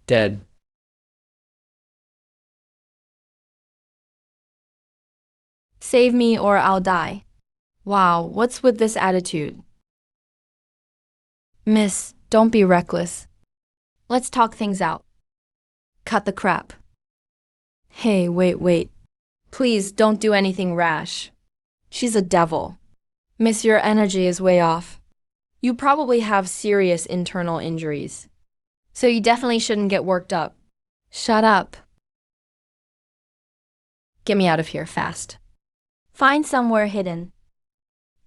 Dead. Save me or I'll die. Wow, what's with this attitude? Miss, don't be reckless. Let's talk things out. Cut the crap. Hey, wait. Please don't do anything rash. She's a devil. Miss, your energy is way off. You probably have serious internal injuries. So you definitely shouldn't get worked up. Shut up. Get me out of here fast. Find somewhere hidden.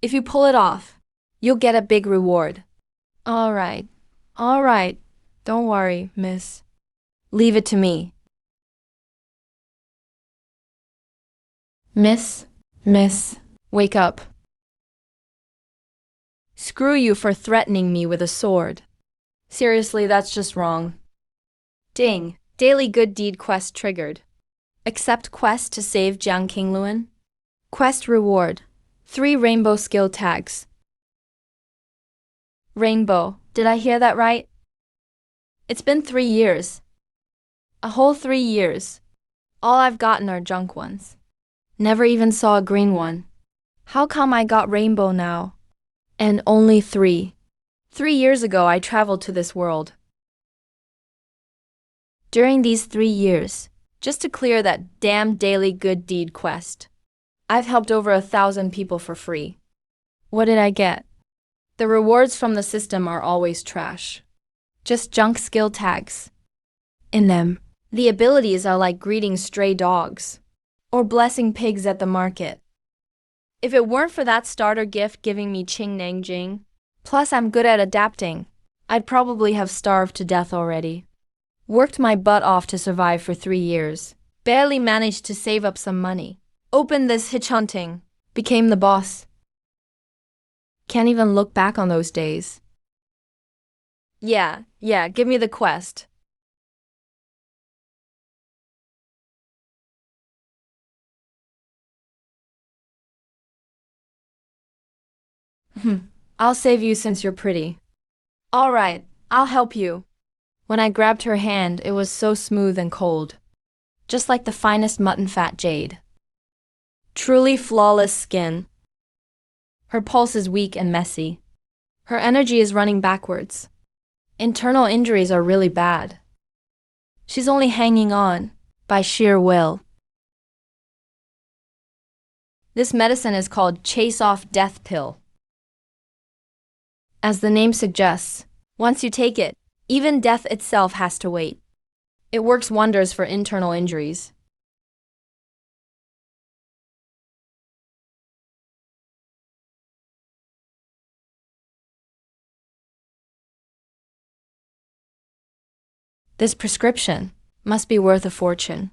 If you pull it off, you'll get a big reward. All right. Don't worry, miss. Leave it to me. Miss, wake up. Screw you for threatening me with a sword. Seriously, that's just wrong. Ding, daily good deed quest triggered. Accept quest to save Jiang Qingluan. Quest reward, 3 rainbow skill tags. Rainbow, did I hear that right? It's been 3 years. A whole 3 years. All I've gotten are junk ones. Never even saw a green one. How come I got rainbow now? And only 3. 3 years ago I traveled to this world. During these 3 years, just to clear that damn daily good deed quest, I've helped over 1,000 people for free. What did I get? The rewards from the system are always trash. Just junk skill tags. In them, the abilities are like greeting stray dogs or blessing pigs at the market. If it weren't for that starter gift giving me Qing Nang Jing, plus I'm good at adapting, I'd probably have starved to death already. Worked my butt off to survive for 3 years. Barely managed to save up some money. Opened this hitch hunting. Became the boss. Can't even look back on those days. Yeah, give me the quest. I'll save you since you're pretty. All right, I'll help you. When I grabbed her hand, it was so smooth and cold. Just like the finest mutton fat jade. Truly flawless skin. Her pulse is weak and messy. Her energy is running backwards. Internal injuries are really bad. She's only hanging on by sheer will. This medicine is called Chase Off Death Pill. As the name suggests, once you take it, even death itself has to wait. It works wonders for internal injuries. This prescription must be worth a fortune.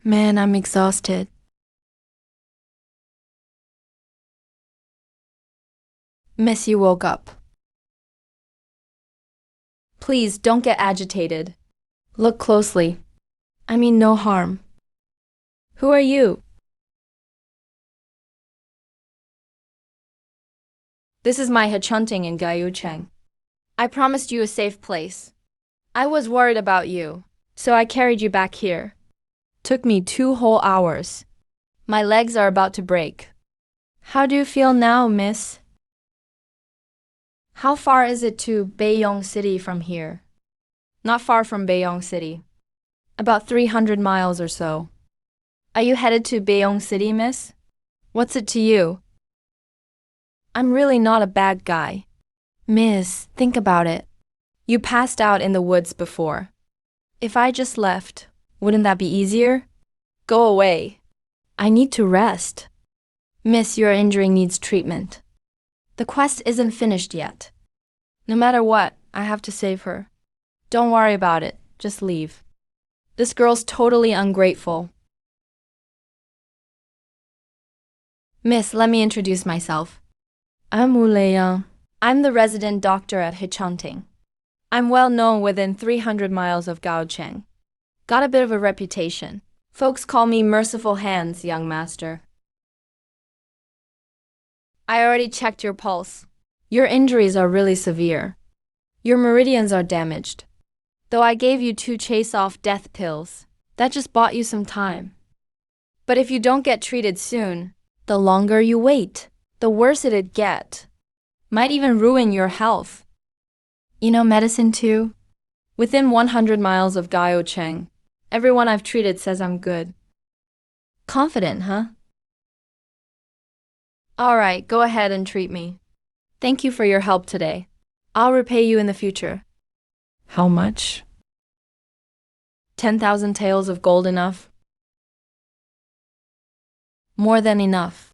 Man, I'm exhausted. Miss, you woke up. Please don't get agitated. Look closely. I mean no harm. Who are you? This is my Hachunting in Gayucheng. I promised you a safe place. I was worried about you, so I carried you back here. Took me 2 whole hours. My legs are about to break. How do you feel now, miss? How far is it to Beiyong City from here? Not far from Beiyong City. About 300 miles or so. Are you headed to Beiyong City, miss? What's it to you? I'm really not a bad guy. Miss, think about it. You passed out in the woods before. If I just left, wouldn't that be easier? Go away. I need to rest. Miss, your injury needs treatment. The quest isn't finished yet. No matter what, I have to save her. Don't worry about it, just leave. This girl's totally ungrateful. Miss, let me introduce myself. I'm Wu Leiyang. I'm the resident doctor at Hichunting. I'm well known within 300 miles of Gaocheng. Got a bit of a reputation. Folks call me Merciful Hands, young master. I already checked your pulse. Your injuries are really severe. Your meridians are damaged. Though I gave you 2 chase-off death pills, that just bought you some time. But if you don't get treated soon, the longer you wait, the worse it'd get. Might even ruin your health. You know medicine too? Within 100 miles of Gaocheng, everyone I've treated says I'm good. Confident, huh? Alright, go ahead and treat me. Thank you for your help today. I'll repay you in the future. How much? 10,000 taels of gold enough? More than enough.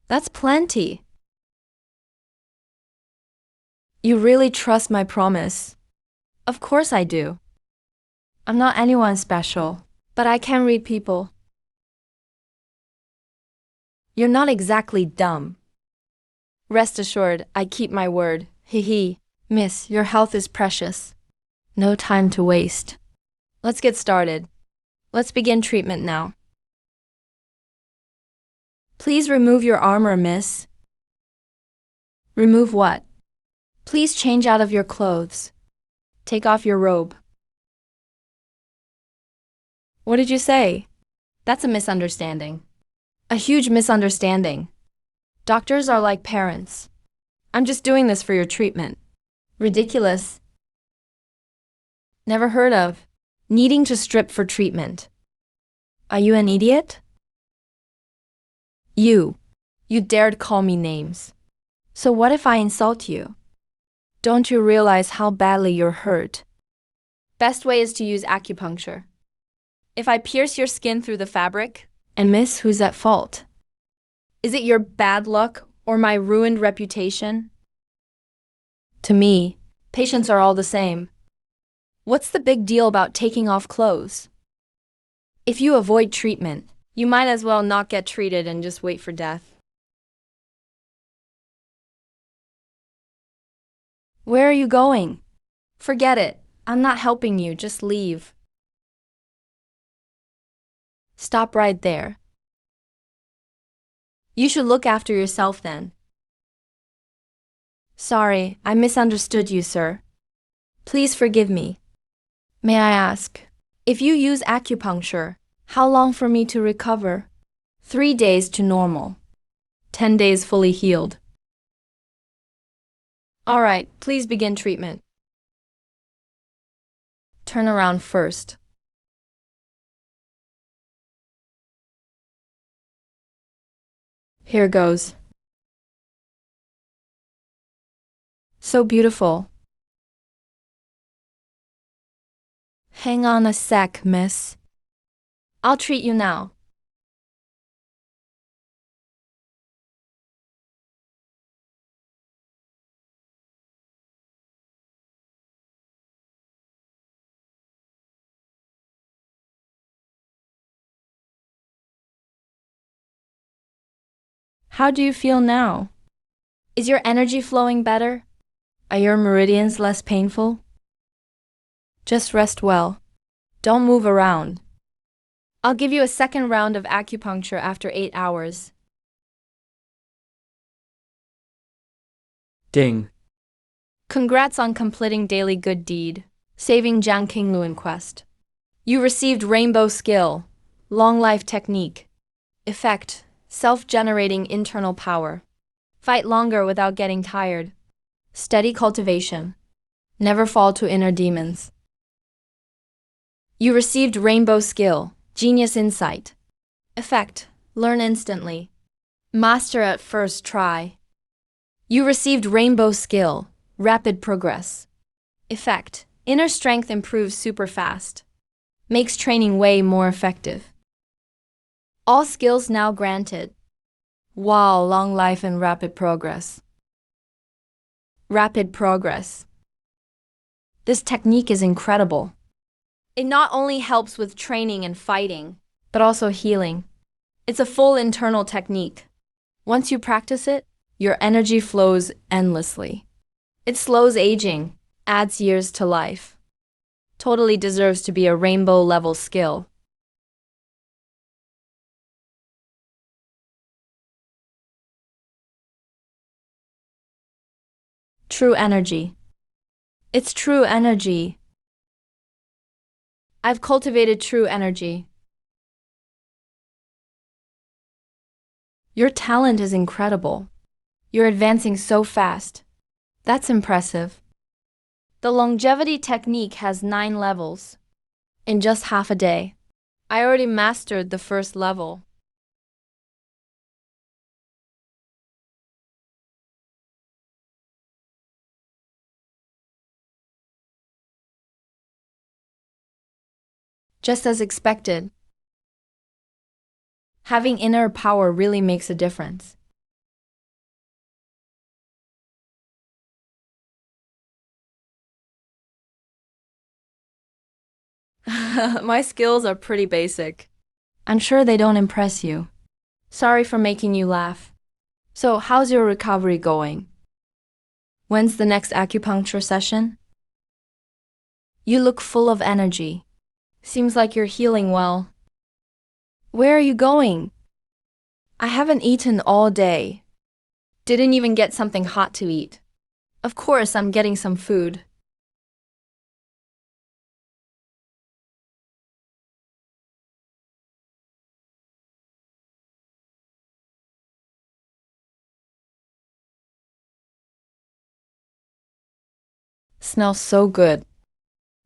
That's plenty. You really trust my promise? Of course I do. I'm not anyone special, but I can read people. You're not exactly dumb. Rest assured, I keep my word. Hee. Miss, your health is precious. No time to waste. Let's get started. Let's begin treatment now. Please remove your armor, miss. Remove what? Please change out of your clothes. Take off your robe. What did you say? That's a misunderstanding. A huge misunderstanding. Doctors are like parents. I'm just doing this for your treatment. Ridiculous. Never heard of. Needing to strip for treatment. Are you an idiot? You dared call me names. So what if I insult you? Don't you realize how badly you're hurt? Best way is to use acupuncture. If I pierce your skin through the fabric, and miss, who's at fault? Is it your bad luck or my ruined reputation? To me, patients are all the same. What's the big deal about taking off clothes? If you avoid treatment, you might as well not get treated and just wait for death. Where are you going? Forget it. I'm not helping you. Just leave. Stop right there. You should look after yourself then. Sorry, I misunderstood you, sir. Please forgive me. May I ask, if you use acupuncture, how long for me to recover? 3 days to normal. 10 days fully healed. All right, please begin treatment. Turn around first. Here goes. So beautiful. Hang on a sec, miss. I'll treat you now. How do you feel now? Is your energy flowing better? Are your meridians less painful? Just rest well. Don't move around. I'll give you a second round of acupuncture after 8 hours. Ding. Congrats on completing daily good deed, saving Jiang Qingluan quest. You received Rainbow Skill, Long Life Technique. Effect, self-generating internal power. Fight longer without getting tired. Steady cultivation. Never fall to inner demons. You received Rainbow Skill, Genius Insight. Effect, learn instantly. Master at first try. You received Rainbow Skill, Rapid Progress. Effect, inner strength improves super fast. Makes training way more effective. All skills now granted. Wow, long life and rapid progress. Rapid progress. This technique is incredible. It not only helps with training and fighting, but also healing. It's a full internal technique. Once you practice it, your energy flows endlessly. It slows aging, Adds years to life. Totally deserves to be a rainbow level skill. True energy. It's true energy. I've cultivated true energy. Your talent is incredible. You're advancing so fast. That's impressive. The longevity technique has 9 levels. In just half a day, I already mastered the first level. Just as expected. Having inner power really makes a difference. My skills are pretty basic. I'm sure they don't impress you. Sorry for making you laugh. So, how's your recovery going? When's the next acupuncture session? You look full of energy. Seems like you're healing well. Where are you going? I haven't eaten all day. Didn't even get something hot to eat. Of course, I'm getting some food. Smells so good.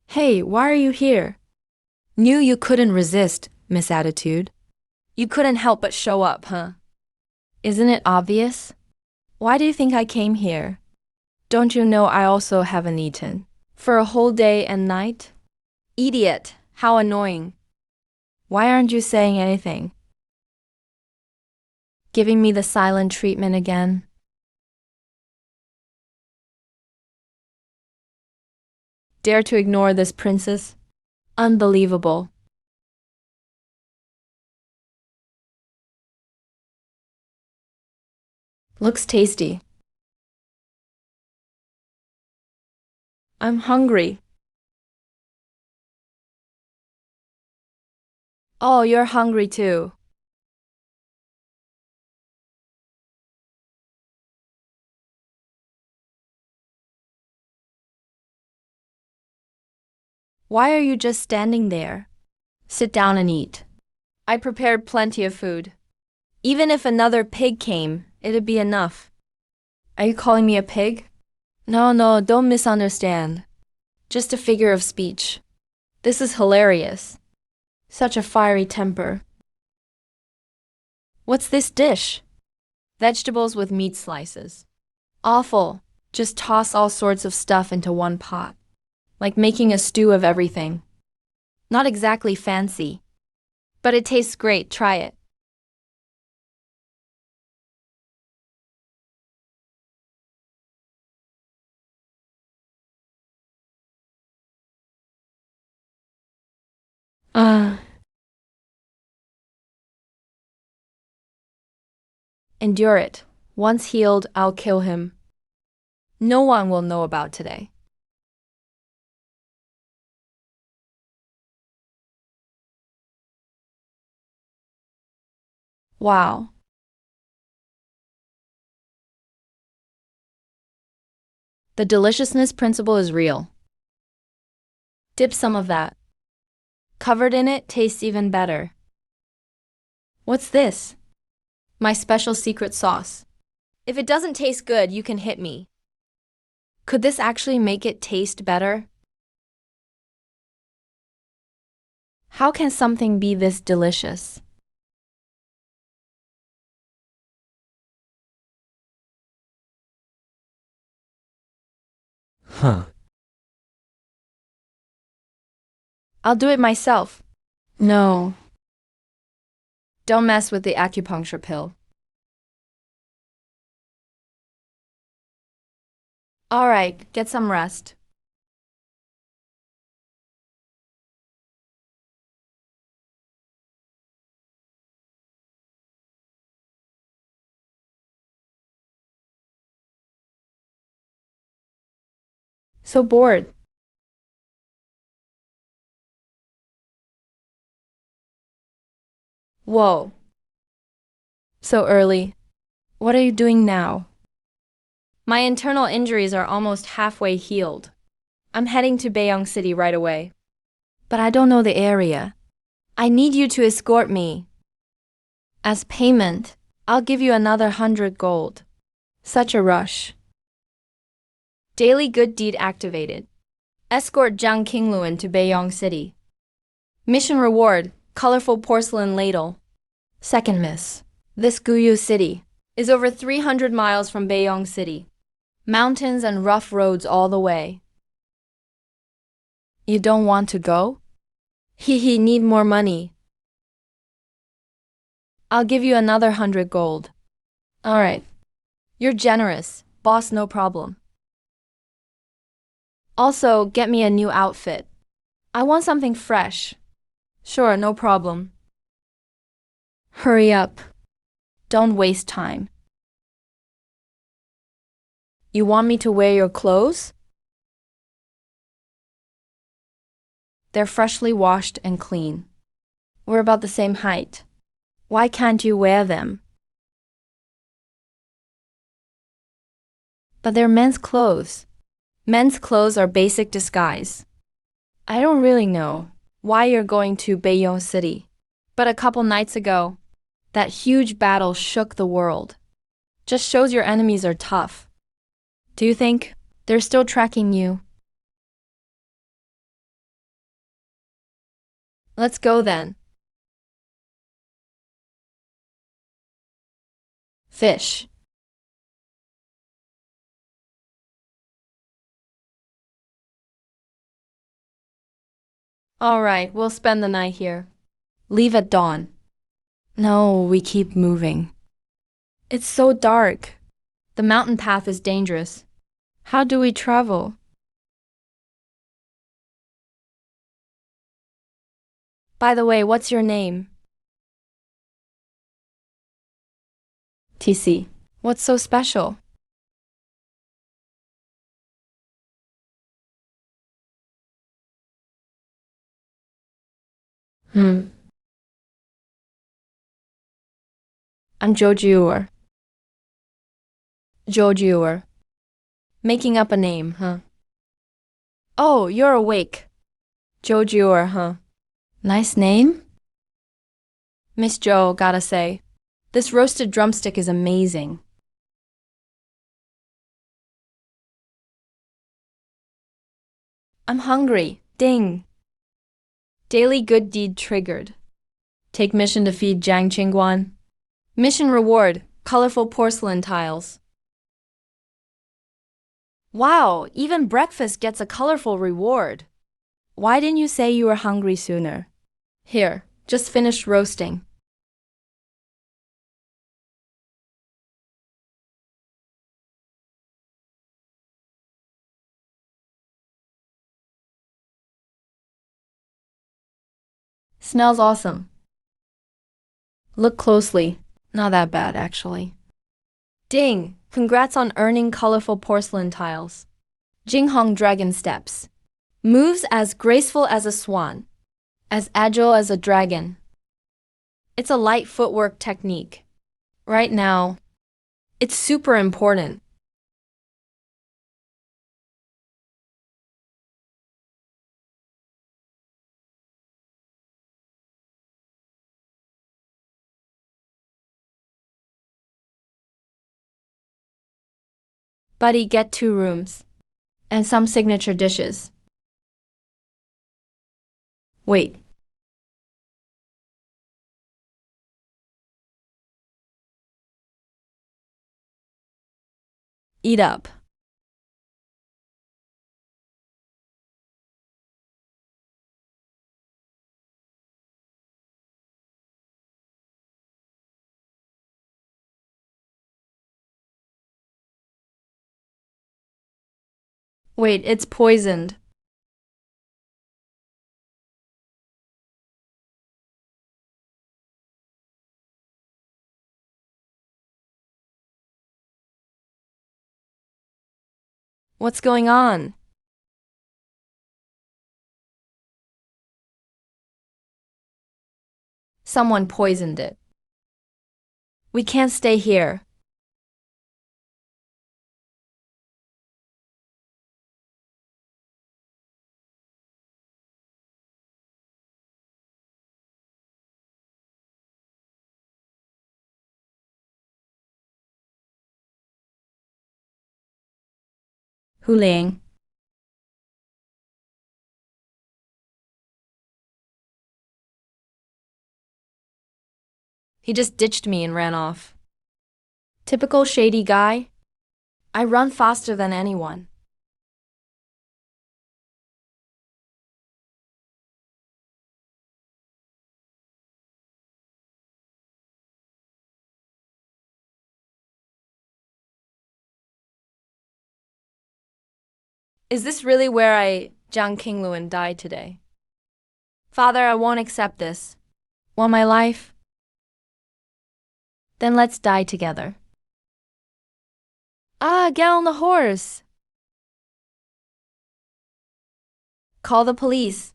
Hey, why are you here? Knew you couldn't resist, Miss Attitude. You couldn't help but show up, huh? Isn't it obvious? Why do you think I came here? Don't you know I also haven't eaten? For a whole day and night? Idiot, how annoying. Why aren't you saying anything? Giving me the silent treatment again? Dare to ignore this princess? Unbelievable. Looks tasty. I'm hungry. Oh, you're hungry too. Why are you just standing there? Sit down and eat. I prepared plenty of food. Even if another pig came, it'd be enough. Are you calling me a pig? No, don't misunderstand. Just a figure of speech. This is hilarious. Such a fiery temper. What's this dish? Vegetables with meat slices. Awful. Just toss all sorts of stuff into one pot. Like making a stew of everything. Not exactly fancy. But it tastes great, try it. Uh, Endure it. Once healed, I'll kill him. No one will know about today. Wow. The deliciousness principle is real. Dip some of that. Covered in it tastes even better. What's this? My special secret sauce. If it doesn't taste good, you can hit me. Could this actually make it taste better? How can something be this delicious? Huh. I'll do it myself. No. Don't mess with the acupuncture pill. All right, get some rest. So bored. Whoa. So early. What are you doing now? My internal injuries are almost halfway healed. I'm heading to Bayong City right away. But I don't know the area. I need you to escort me. As payment, I'll give you another 100 gold. Such a rush. Daily good deed activated. Escort Jiang Qingluan to Bayong City. Mission reward, colorful porcelain ladle. Second miss. This Guyu city is over 300 miles from Bayong City. Mountains and rough roads all the way. You don't want to go? He need more money. I'll give you another 100 gold. All right. You're generous. Boss, no problem. Also, get me a new outfit. I want something fresh. Sure, no problem. Hurry up. Don't waste time. You want me to wear your clothes? They're freshly washed and clean. We're about the same height. Why can't you wear them? But they're men's clothes. Men's clothes are basic disguise. I don't really know why you're going to Bayonne City, but a couple nights ago, that huge battle shook the world. Just shows your enemies are tough. Do you think they're still tracking you? Let's go then. Fish. All right, we'll spend the night here. Leave at dawn. No, we keep moving. It's so dark. The mountain path is dangerous. How do we travel? By the way, what's your name? TC. What's so special? I'm Jojiur. Jojiur. Making up a name, huh? Oh, you're awake. Jojiur, huh? Nice name? Miss Jo, gotta say, this roasted drumstick is amazing. I'm hungry. Ding. Daily good deed triggered. Take mission to feed Jiang Qingguan. Mission reward, colorful porcelain tiles. Wow, even breakfast gets a colorful reward. Why didn't you say you were hungry sooner? Here, just finished roasting. Smells awesome. Look closely. Not that bad, actually. Ding! Congrats on earning colorful porcelain tiles. Jinghong Dragon Steps. Moves as graceful as a swan, as agile as a dragon. It's a light footwork technique. Right now, it's super important. Buddy, get 2 rooms. And some signature dishes. Wait. Eat up. Wait, it's poisoned. What's going on? Someone poisoned it. We can't stay here. Huling. He just ditched me and ran off. Typical shady guy. I run faster than anyone. Is this really where Jiang Qingluan died today? Father, I won't accept this. Want my life? Then let's die together. Get on the horse. Call the police.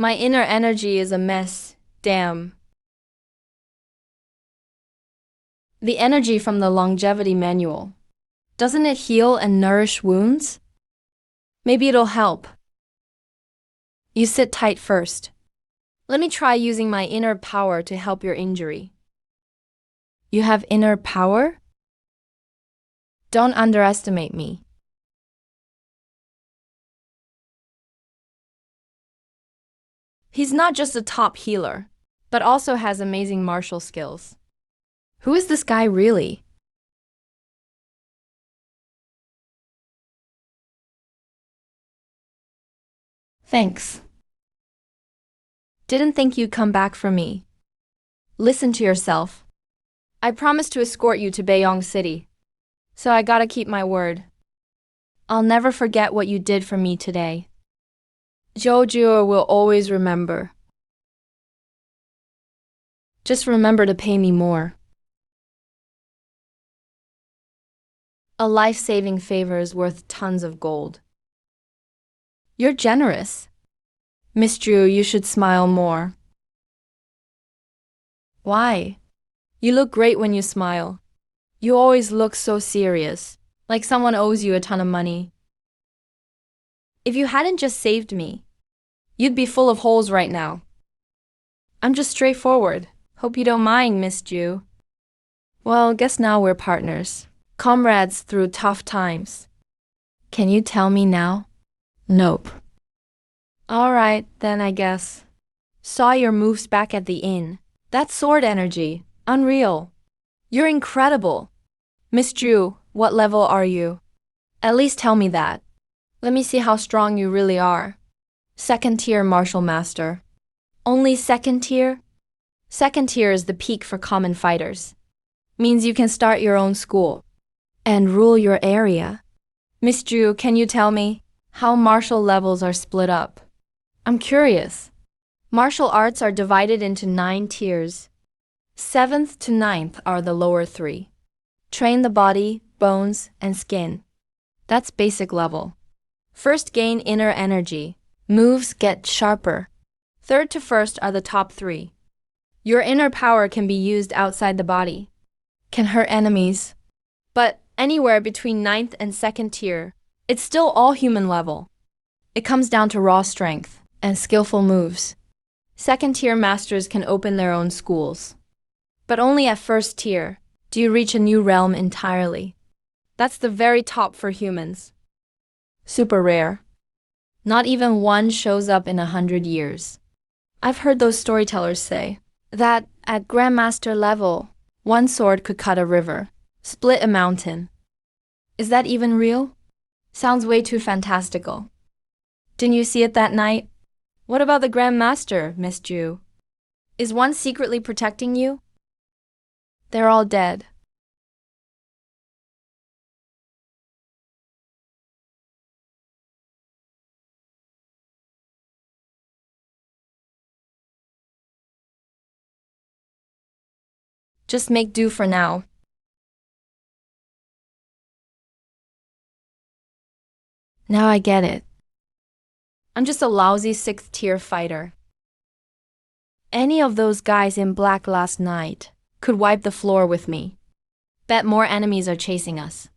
My inner energy is a mess. Damn. The energy from the longevity manual. Doesn't it heal and nourish wounds? Maybe it'll help. You sit tight first. Let me try using my inner power to help your injury. You have inner power? Don't underestimate me. He's not just a top healer, but also has amazing martial skills. Who is this guy really? Thanks. Didn't think you'd come back for me. Listen to yourself. I promised to escort you to Beiyang City, so I gotta keep my word. I'll never forget what you did for me today. Jojo will always remember. Just remember to pay me more. A life-saving favor is worth tons of gold. You're generous. Miss Drew, you should smile more. Why? You look great when you smile. You always look so serious, like someone owes you a ton of money. If you hadn't just saved me, you'd be full of holes right now. I'm just straightforward. Hope you don't mind, Miss Drew. Well, guess now we're partners. Comrades through tough times. Can you tell me now? Nope. All right, then I guess. Saw your moves back at the inn. That sword energy, unreal. You're incredible. Miss Drew, what level are you? At least tell me that. Let me see how strong you really are. Second tier martial master. Only second tier? Second tier is the peak for common fighters. Means you can start your own school and rule your area. Miss Drew, can you tell me how martial levels are split up? I'm curious. Martial arts are divided into 9 tiers. 7th to 9th are the lower 3. Train the body, bones, and skin. That's basic level. First gain inner energy. Moves get sharper. 3rd to 1st are the top 3. Your inner power can be used outside the body. Can hurt enemies. But anywhere between 9th and 2nd tier, it's still all human level. It comes down to raw strength and skillful moves. 2nd tier masters can open their own schools. But only at 1st tier do you reach a new realm entirely. That's the very top for humans. Super rare. Not even one shows up in 100 years. I've heard those storytellers say that at Grandmaster level, one sword could cut a river, split a mountain. Is that even real? Sounds way too fantastical. Didn't you see it that night? What about the Grandmaster, Miss Drew? Is one secretly protecting you? They're all dead. Just make do for now. Now I get it. I'm just a lousy 6th-tier fighter. Any of those guys in black last night could wipe the floor with me. Bet more enemies are chasing us.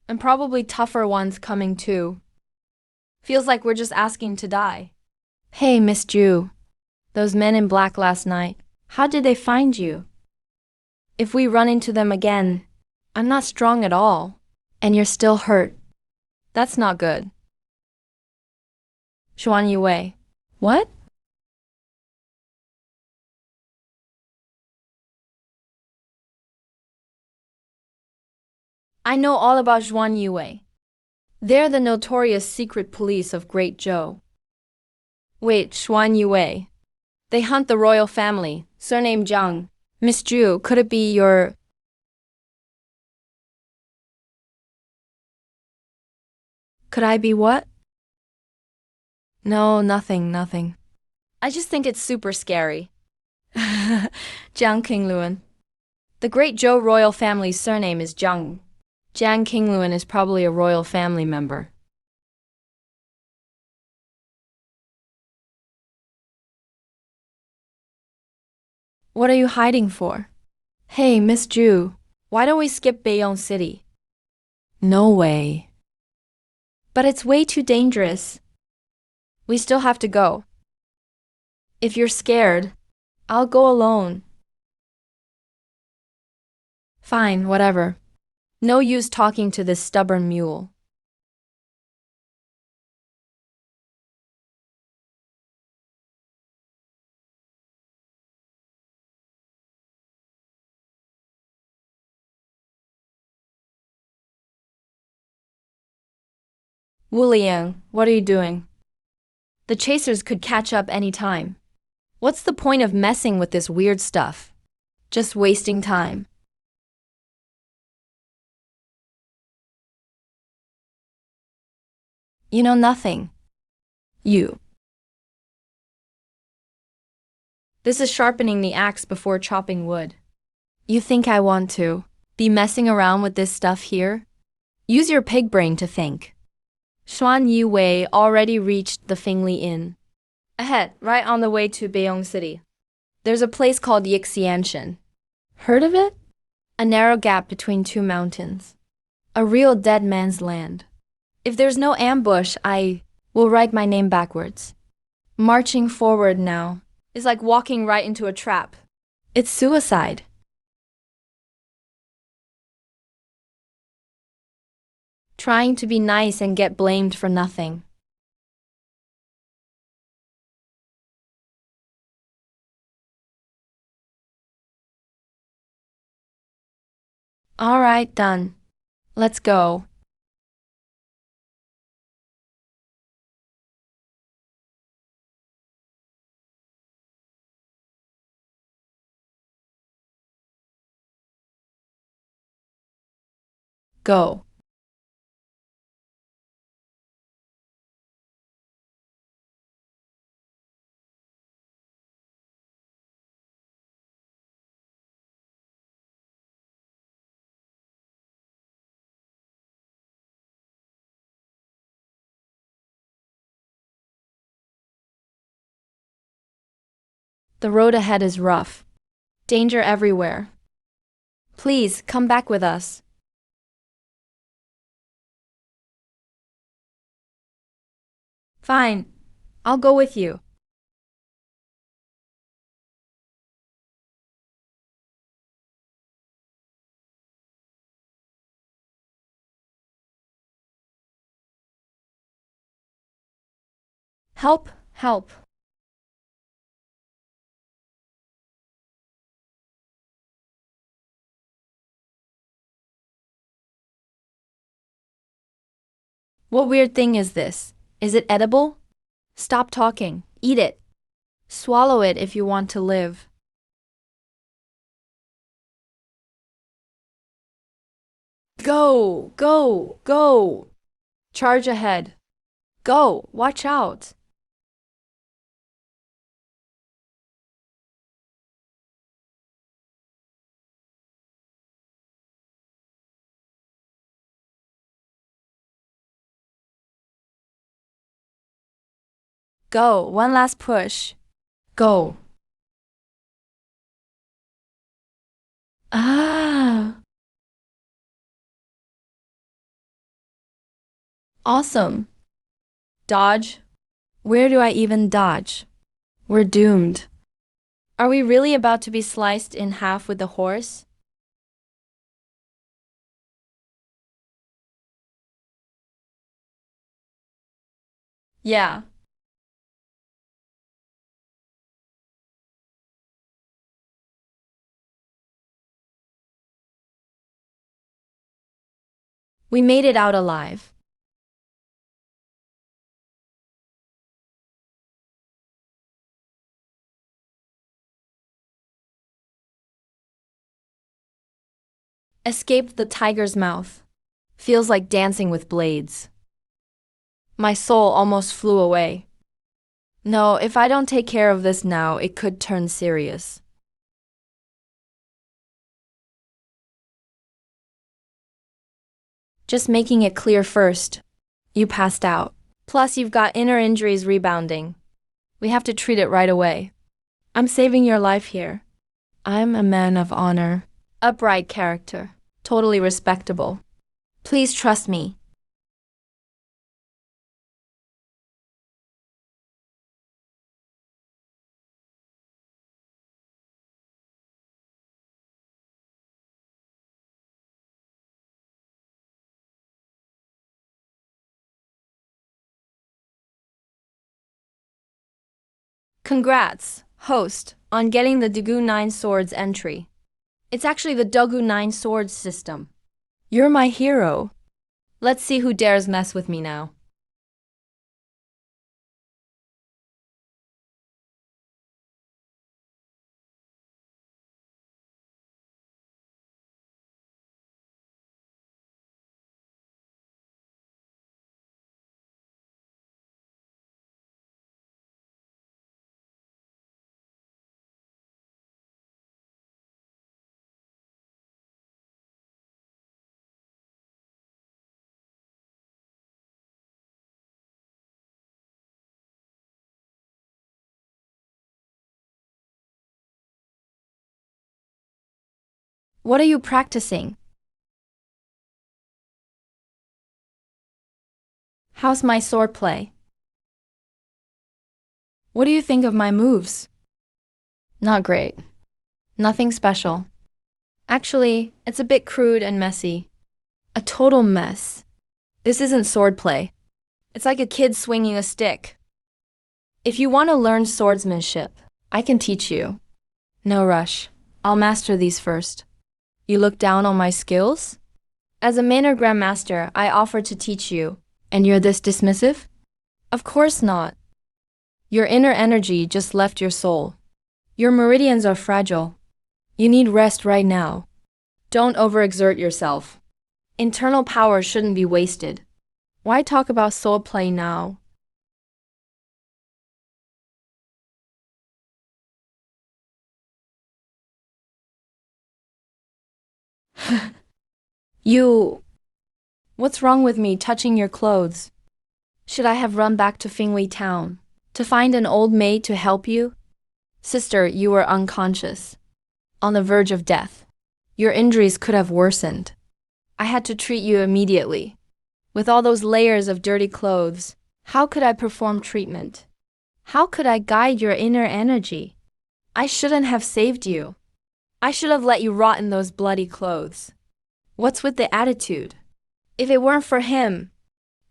And probably tougher ones coming too. Feels like we're just asking to die. Hey, Miss Ju. Those men in black last night, how did they find you? If we run into them again, I'm not strong at all. And you're still hurt. That's not good. Xuan Yue. What? I know all about Xuan Yue. They're the notorious secret police of Great Zhou. Wait, Xuan Yue. They hunt the royal family, surname Zhang. Miss Ju, could it be your... Could I be what? No, nothing. I just think it's super scary. Jiang Qingluan. The Great Zhou royal family's surname is Zhang. Jiang Qingluan is probably a royal family member. What are you hiding for? Hey, Miss Ju, why don't we skip Bayonne City? No way. But it's way too dangerous. We still have to go. If you're scared, I'll go alone. Fine, whatever. No use talking to this stubborn mule. Wu Liang, what are you doing? The chasers could catch up any time. What's the point of messing with this weird stuff? Just wasting time. You know nothing. You. This is sharpening the axe before chopping wood. You think I want to be messing around with this stuff here? Use your pig brain to think. Xuan Yue already reached the Fingli Inn. Ahead, right on the way to Bayonne City. There's a place called Yixianshan. Heard of it? A narrow gap between two mountains. A real dead man's land. If there's no ambush, I will write my name backwards. Marching forward now is like walking right into a trap. It's suicide. Trying to be nice and get blamed for nothing. All right, done. Let's go. Go. The road ahead is rough. Danger everywhere. Please, come back with us. Fine. I'll go with you. Help, help. What weird thing is this? Is it edible? Stop talking. Eat it. Swallow it if you want to live. Go, go, go. Charge ahead. Go, watch out. Go, one last push. Go. Ah, awesome. Dodge? Where do I even dodge? We're doomed. Are we really about to be sliced in half with the horse? Yeah. We made it out alive. Escaped the tiger's mouth. Feels like dancing with blades. My soul almost flew away. No, if I don't take care of this now, it could turn serious. Just making it clear first. You passed out. Plus, you've got inner injuries rebounding. We have to treat it right away. I'm saving your life here. I'm a man of honor. Upright character. Totally respectable. Please trust me. Congrats, host, on getting the Dagu 9 Swords entry. It's actually the Dagu 9 Swords system. You're my hero. Let's see who dares mess with me now. What are you practicing? How's my swordplay? What do you think of my moves? Not great. Nothing special. Actually, it's a bit crude and messy. A total mess. This isn't swordplay. It's like a kid swinging a stick. If you want to learn swordsmanship, I can teach you. No rush. I'll master these first. You look down on my skills? As a Manor Grandmaster, I offer to teach you. And you're this dismissive? Of course not. Your inner energy just left your soul. Your meridians are fragile. You need rest right now. Don't overexert yourself. Internal power shouldn't be wasted. Why talk about swordplay now? You... What's wrong with me touching your clothes? Should I have run back to Fingwei Town to find an old maid to help you? Sister, you were unconscious, on the verge of death. Your injuries could have worsened. I had to treat you immediately. With all those layers of dirty clothes, how could I perform treatment? How could I guide your inner energy? I shouldn't have saved you. I should have let you rot in those bloody clothes. What's with the attitude? If it weren't for him,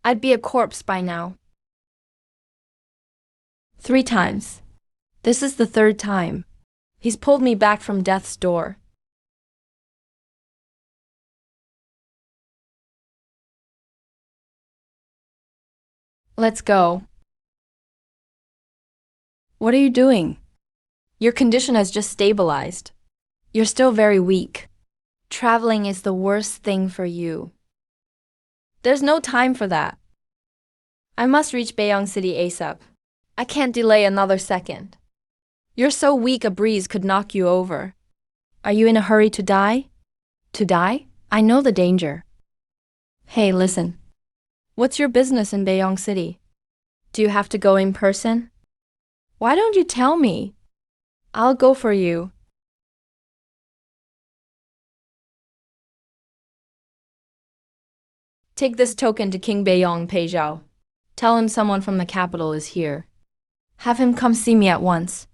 I'd be a corpse by now. 3 times. This is the 3rd time. He's pulled me back from death's door. Let's go. What are you doing? Your condition has just stabilized. You're still very weak. Traveling is the worst thing for you. There's no time for that. I must reach Beiyang City ASAP. I can't delay another second. You're so weak a breeze could knock you over. Are you in a hurry to die? To die? I know the danger. Hey, listen. What's your business in Beiyang City? Do you have to go in person? Why don't you tell me? I'll go for you. Take this token to King Beiyang Pei Zhao. Tell him someone from the capital is here. Have him come see me at once.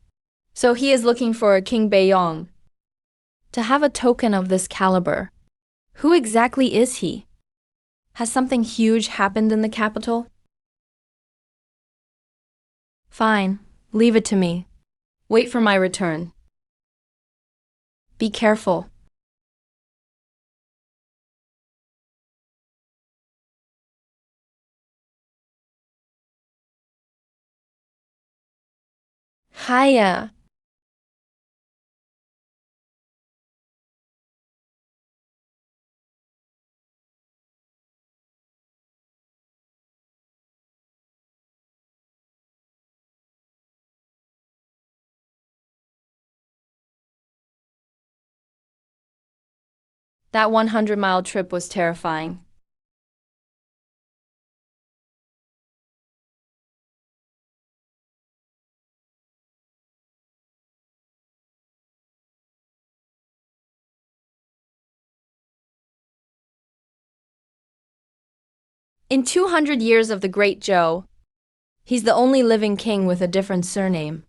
So he is looking for a King Beiyang. To have a token of this caliber. Who exactly is he? Has something huge happened in the capital? Fine, leave it to me. Wait for my return. Be careful. Hiya. That 100-mile trip was terrifying. In 200 years of the Great Zhou, he's the only living king with a different surname.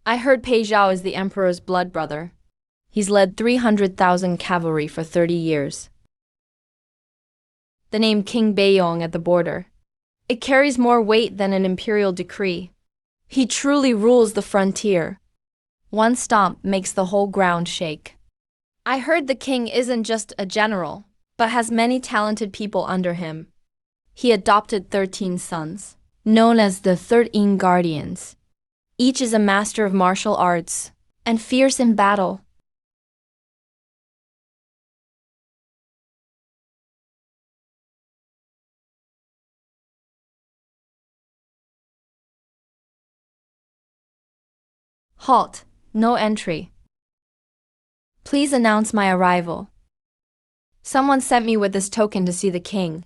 I heard Pei Zhao is the emperor's blood brother. He's led 300,000 cavalry for 30 years. The name King Beiyang at the border. It carries more weight than an imperial decree. He truly rules the frontier. One stomp makes the whole ground shake. I heard the king isn't just a general, but has many talented people under him. He adopted 13 sons, known as the 13 Guardians. Each is a master of martial arts and fierce in battle. Halt, no entry. Please announce my arrival. Someone sent me with this token to see the king.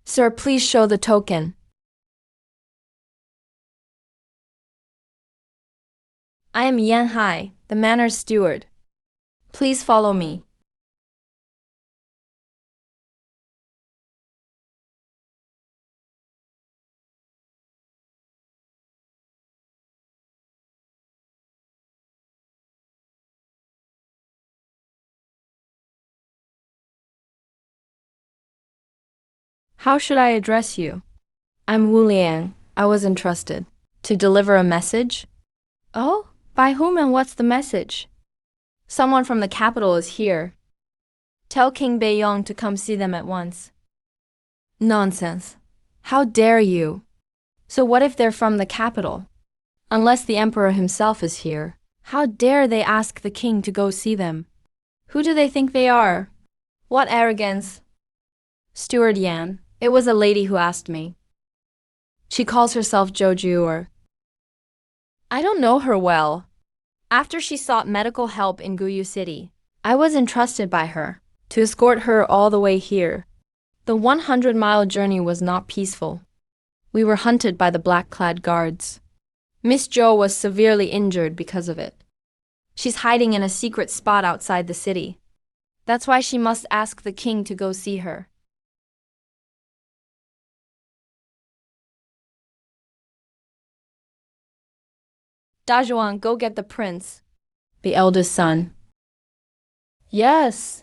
Sir, please show the token. I am Yan Hai, the manor's steward. Please follow me. How should I address you? I'm Wu Liang. I was entrusted to deliver a message. Oh, by whom and what's the message? Someone from the capital is here. Tell King Beiyang to come see them at once. Nonsense. How dare you? So what if they're from the capital? Unless the emperor himself is here, how dare they ask the king to go see them? Who do they think they are? What arrogance! Steward Yan, it was a lady who asked me. She calls herself Zhou. I don't know her well. After she sought medical help in Guyu City, I was entrusted by her to escort her all the way here. The 100-mile journey was not peaceful. We were hunted by the black-clad guards. Miss Zhou was severely injured because of it. She's hiding in a secret spot outside the city. That's why she must ask the king to go see her. Dazhuan, go get the prince. The eldest son. Yes.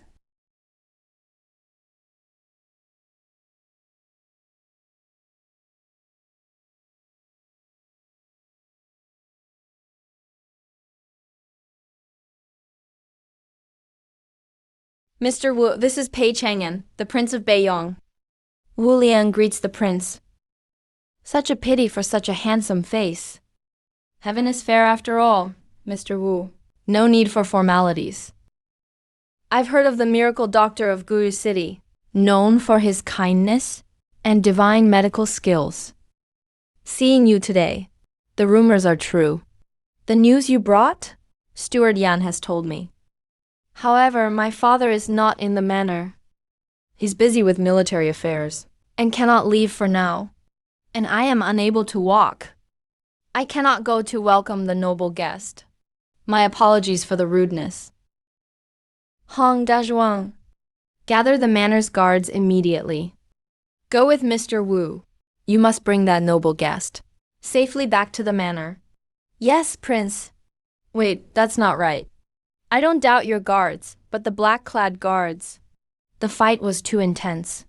Mr. Wu, this is Pei Chang'an, the Prince of Beiyang. Wu Liang greets the prince. Such a pity for such a handsome face. Heaven is fair after all, Mr. Wu. No need for formalities. I've heard of the miracle doctor of Guru City, known for his kindness and divine medical skills. Seeing you today, the rumors are true. The news you brought? Steward Yan has told me. However, my father is not in the manor. He's busy with military affairs and cannot leave for now. And I am unable to walk. I cannot go to welcome the noble guest. My apologies for the rudeness. Hong Dazhuang, gather the manor's guards immediately. Go with Mr. Wu. You must bring that noble guest safely back to the manor. Yes, Prince. Wait, that's not right. I don't doubt your guards, but the black-clad guards. The fight was too intense.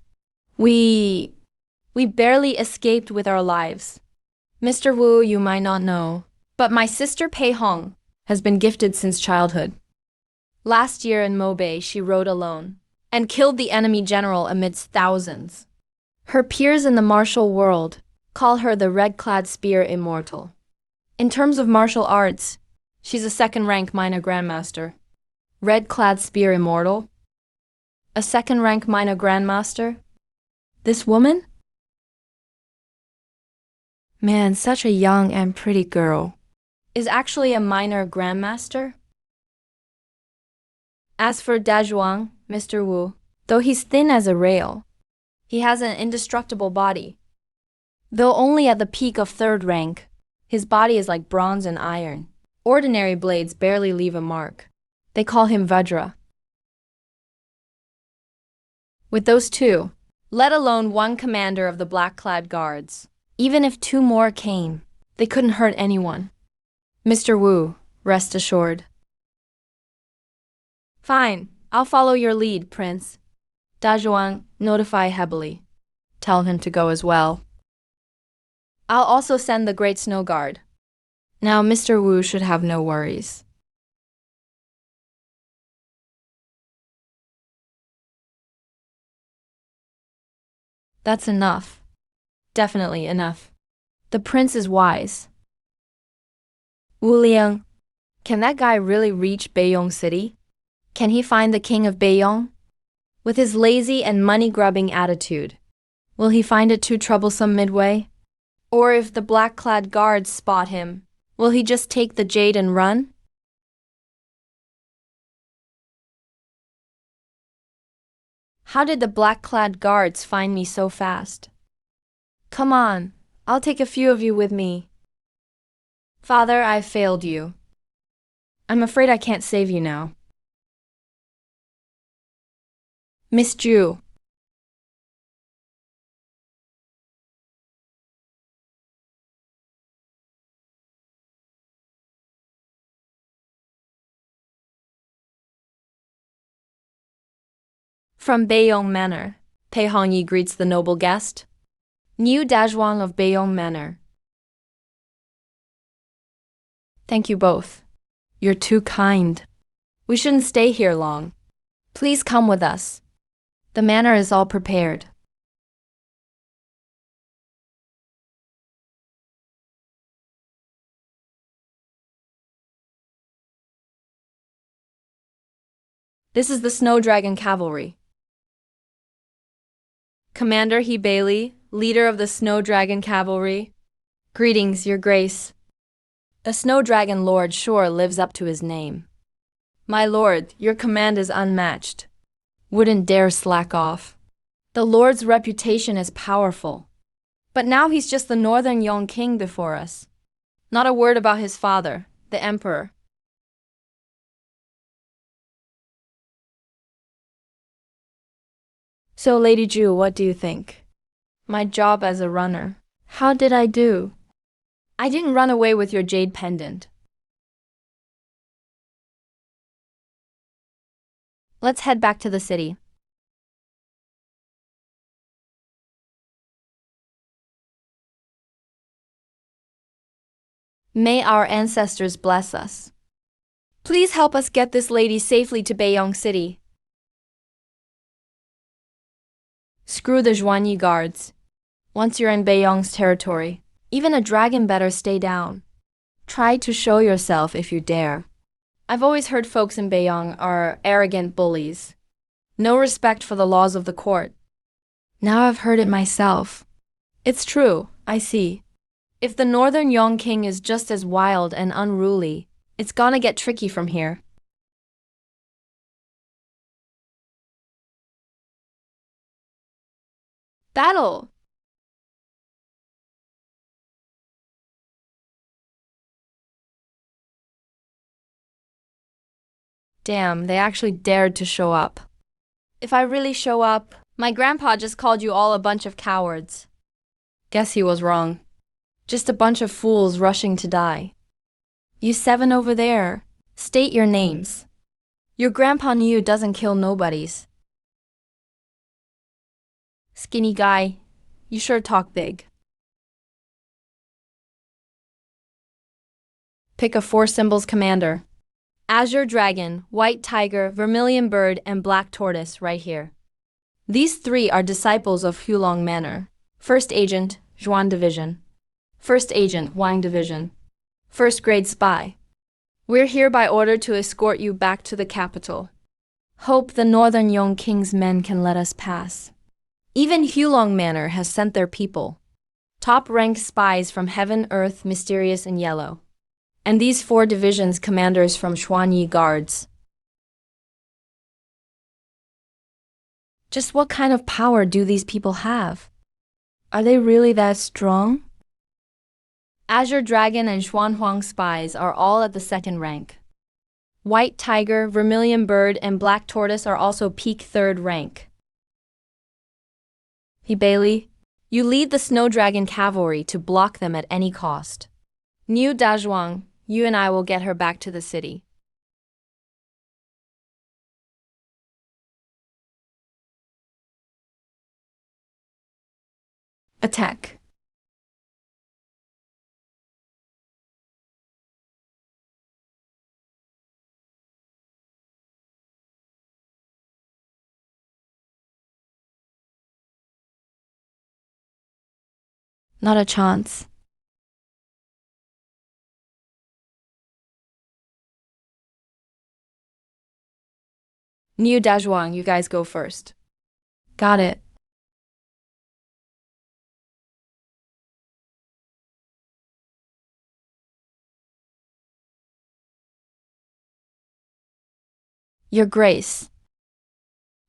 We barely escaped with our lives. Mr. Wu, you might not know, but my sister Pei Hong has been gifted since childhood. Last year in Mobei, she rode alone and killed the enemy general amidst thousands. Her peers in the martial world call her the red-clad spear immortal. In terms of martial arts, she's a second-rank minor grandmaster. Red-clad spear immortal? A second-rank minor grandmaster? This woman? Man, such a young and pretty girl. Is actually a minor grandmaster? As for Dazhuang, Mr. Wu, though he's thin as a rail, he has an indestructible body. Though only at the peak of third rank, his body is like bronze and iron. Ordinary blades barely leave a mark. They call him Vajra. With those two, let alone one commander of the black-clad guards, even if two more came, they couldn't hurt anyone. Mr. Wu, rest assured. Fine, I'll follow your lead, Prince. Dazhuang, notify Hebeli. Tell him to go as well. I'll also send the Great Snow Guard. Now Mr. Wu should have no worries. That's enough. Definitely enough. The prince is wise. Wu Liang, can that guy really reach Beiyong City? Can he find the king of Beiyong? With his lazy and money-grubbing attitude, will he find it too troublesome midway? Or if the black-clad guards spot him, will he just take the jade and run? How did the black-clad guards find me so fast? Come on, I'll take a few of you with me. Father, I've failed you. I'm afraid I can't save you now. Miss Ju. From Beiyong Manor, Pei Hongyi greets the noble guest. New Dazhuang of Beiyong Manor. Thank you both. You're too kind. We shouldn't stay here long. Please come with us. The manor is all prepared. This is the Snow Dragon Cavalry. Commander He Bailey, leader of the Snow Dragon Cavalry. Greetings, Your Grace. A Snow Dragon Lord sure lives up to his name. My lord, your command is unmatched. Wouldn't dare slack off. The Lord's reputation is powerful. But now he's just the Northern Yong King before us. Not a word about his father, the Emperor. So, Lady Ju, what do you think? My job as a runner. How did I do? I didn't run away with your jade pendant. Let's head back to the city. May our ancestors bless us. Please help us get this lady safely to Beiyong City. Screw the Zhuanyi guards. Once you're in Beiyong's territory, even a dragon better stay down. Try to show yourself if you dare. I've always heard folks in Beiyang are arrogant bullies. No respect for the laws of the court. Now I've heard it myself. It's true, I see. If the Northern Yongking is just as wild and unruly, it's gonna get tricky from here. Battle! Damn, they actually dared to show up. If I really show up, my grandpa just called you all a bunch of cowards. Guess he was wrong. Just a bunch of fools rushing to die. You seven over there, state your names. Your grandpa Niu doesn't kill nobodies. Skinny guy, you sure talk big. Pick a 4 symbols commander. Azure Dragon, White Tiger, Vermilion Bird, and Black Tortoise right here. These 3 are disciples of Hulong Manor. First Agent, Zhuan Division. First Agent, Wang Division. First Grade Spy. We're here by order to escort you back to the capital. Hope the Northern Yongking's men can let us pass. Even Hulong Manor has sent their people. Top-ranked spies from Heaven, Earth, Mysterious, and Yellow. And these 4 divisions commanders from Xuanyi Guards. Just what kind of power do these people have? Are they really that strong? Azure Dragon and Xuanhuang spies are all at the 2nd rank. White Tiger, Vermilion Bird, and Black Tortoise are also peak 3rd rank. Hey Bailey, you lead the Snow Dragon cavalry to block them at any cost. Niu Dazhuang, you and I will get her back to the city. Attack. Not a chance. Niu Dazhuang, you guys go first. Got it. Your Grace.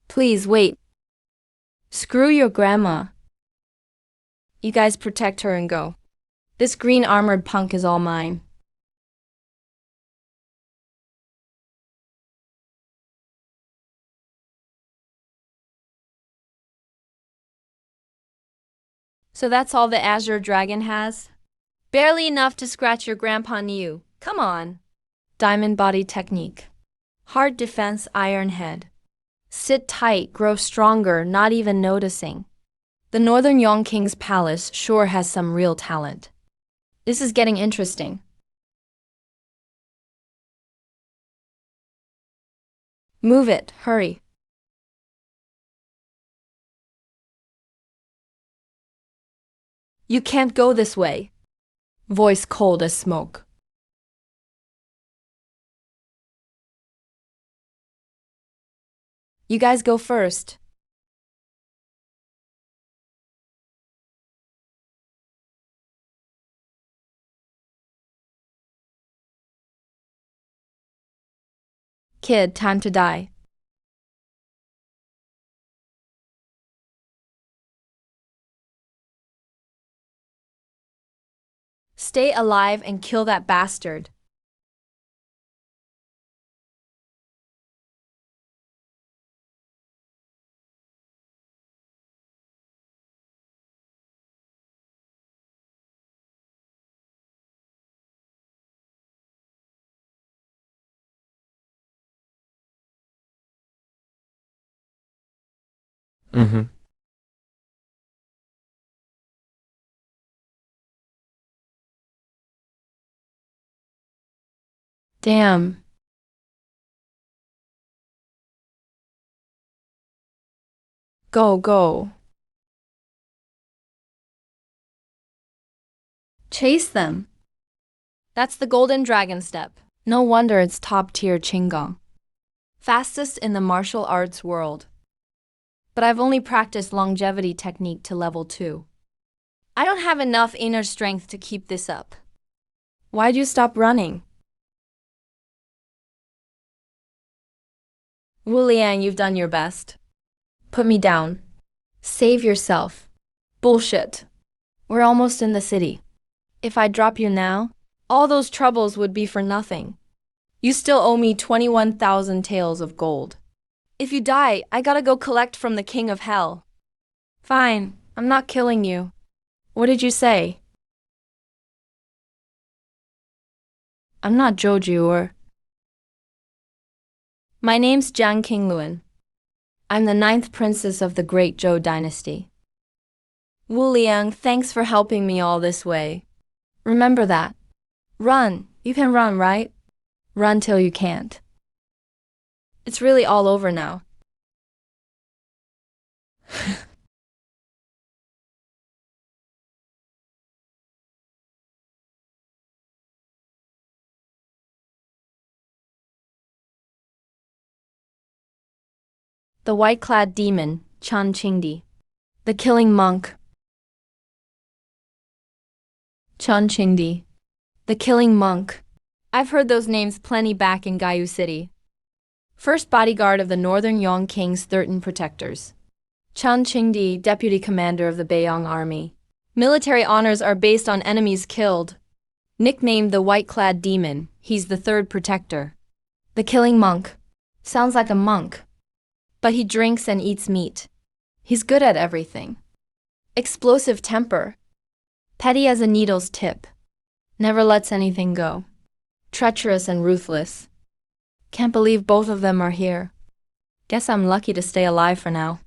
Please wait. Screw your grandma. You guys protect her and go. This green armored punk is all mine. So that's all the Azure Dragon has? Barely enough to scratch your grandpa Niu. Come on. Diamond body technique. Hard defense, iron head. Sit tight, grow stronger, not even noticing. The Northern Yongking's palace sure has some real talent. This is getting interesting. Move it, hurry. You can't go this way. Voice cold as smoke. You guys go first. Kid, time to die. Stay alive and kill that bastard. Mm-hmm. Damn. Go, go. Chase them. That's the golden dragon step. No wonder it's top-tier Qigong. Fastest in the martial arts world. But I've only practiced longevity technique to level 2. I don't have enough inner strength to keep this up. Why'd you stop running? Wu Liang, you've done your best. Put me down. Save yourself. Bullshit. We're almost in the city. If I drop you now, all those troubles would be for nothing. You still owe me 21,000 taels of gold. If you die, I gotta go collect from the king of hell. Fine, I'm not killing you. What did you say? I'm not Joju or... My name's Jiang Qingluan. I'm the 9th princess of the Great Zhou dynasty. Wu Liang, thanks for helping me all this way. Remember that. Run. You can run, right? Run till you can't. It's really all over now. The white-clad demon, Chan Qingdi. The killing monk. Chan Qingdi. The killing monk. I've heard those names plenty back in Gayu City. First bodyguard of the Northern Yong King's 13 protectors. Chan Qingdi, deputy commander of the Beiyang army. Military honors are based on enemies killed. Nicknamed the white-clad demon, he's the 3rd protector. The killing monk. Sounds like a monk. But he drinks and eats meat. He's good at everything. Explosive temper. Petty as a needle's tip. Never lets anything go. Treacherous and ruthless. Can't believe both of them are here. Guess I'm lucky to stay alive for now.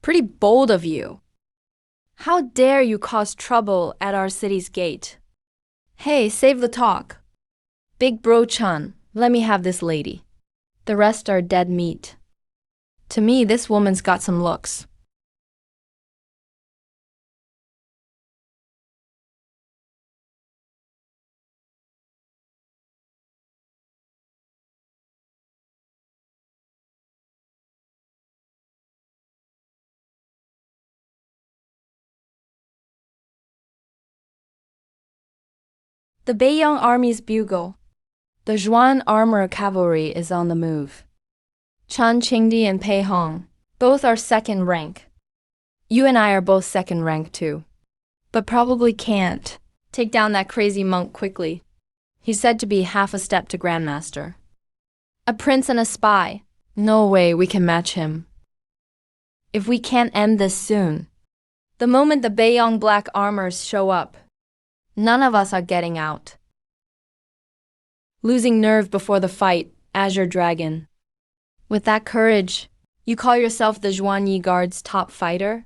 Pretty bold of you. How dare you cause trouble at our city's gate? Hey, save the talk. Big bro Chan, let me have this lady. The rest are dead meat. To me, this woman's got some looks. The Beiyang army's bugle. The Zhuan armor cavalry is on the move. Chan Qingdi and Pei Hong, both are 2nd rank. You and I are both 2nd rank too. But probably can't take down that crazy monk quickly. He's said to be half a step to Grandmaster. A prince and a spy. No way we can match him. If we can't end this soon. The moment the Beiyang black armors show up, none of us are getting out. Losing nerve before the fight, Azure Dragon. With that courage, you call yourself the Zhuanyi Guard's top fighter?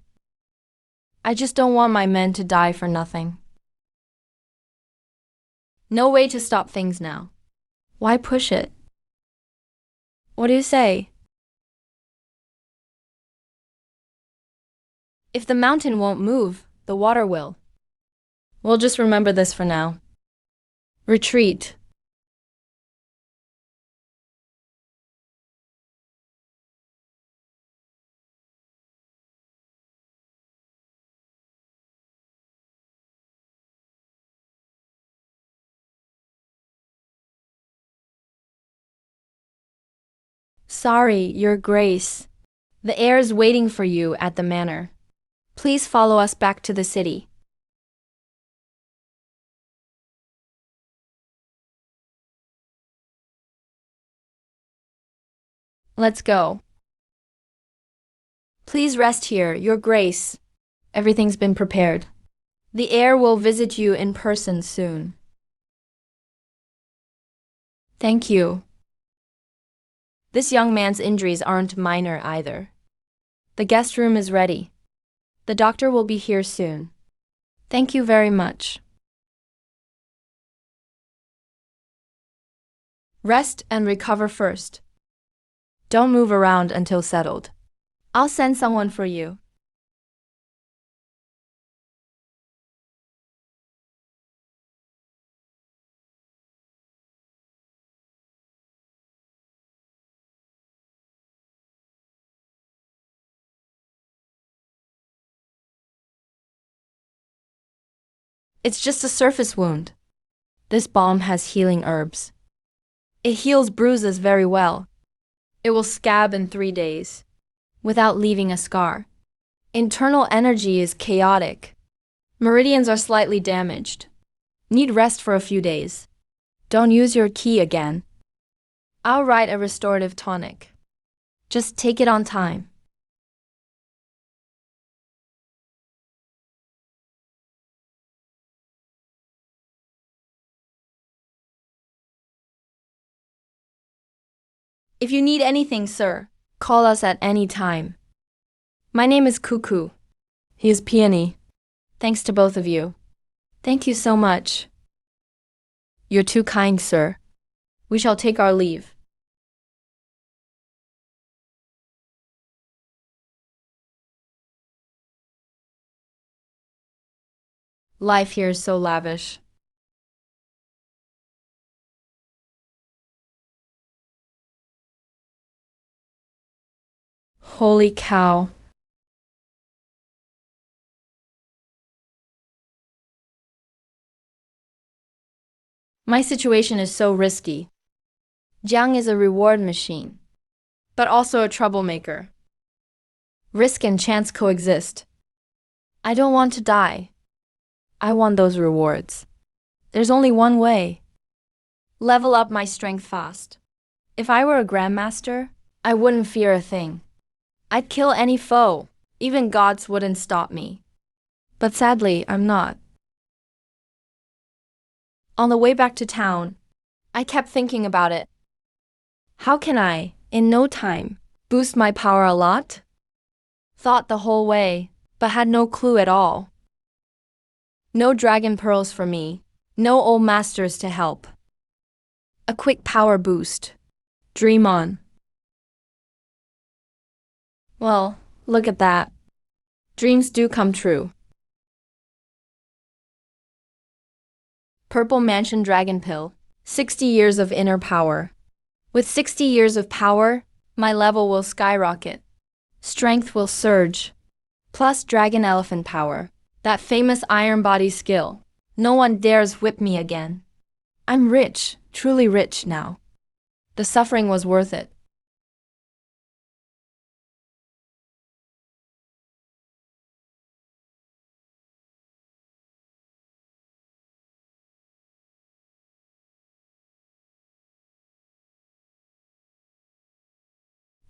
I just don't want my men to die for nothing. No way to stop things now. Why push it? What do you say? If the mountain won't move, the water will. We'll just remember this for now. Retreat. Sorry, Your Grace. The heir is waiting for you at the manor. Please follow us back to the city. Let's go. Please rest here, Your Grace. Everything's been prepared. The heir will visit you in person soon. Thank you. This young man's injuries aren't minor either. The guest room is ready. The doctor will be here soon. Thank you very much. Rest and recover first. Don't move around until settled. I'll send someone for you. It's just a surface wound. This balm has healing herbs. It heals bruises very well. It will scab in 3 days, without leaving a scar. Internal energy is chaotic. Meridians are slightly damaged. Need rest for a few days. Don't use your key again. I'll write a restorative tonic. Just take it on time. If you need anything, sir, call us at any time. My name is Cuckoo. He is Peony. Thanks to both of you. Thank you so much. You're too kind, sir. We shall take our leave. Life here is so lavish. Holy cow. My situation is so risky. Jiang is a reward machine, but also a troublemaker. Risk and chance coexist. I don't want to die. I want those rewards. There's only one way. Level up my strength fast. If I were a grandmaster, I wouldn't fear a thing. I'd kill any foe. Even gods wouldn't stop me. But sadly, I'm not. On the way back to town, I kept thinking about it. How can I, in no time, boost my power a lot? Thought the whole way, but had no clue at all. No dragon pearls for me, no old masters to help. A quick power boost. Dream on. Well, look at that. Dreams do come true. Purple Mansion Dragon Pill. 60 years of inner power. With 60 years of power, my level will skyrocket. Strength will surge. Plus Dragon Elephant power. That famous iron body skill. No one dares whip me again. I'm rich, truly rich now. The suffering was worth it.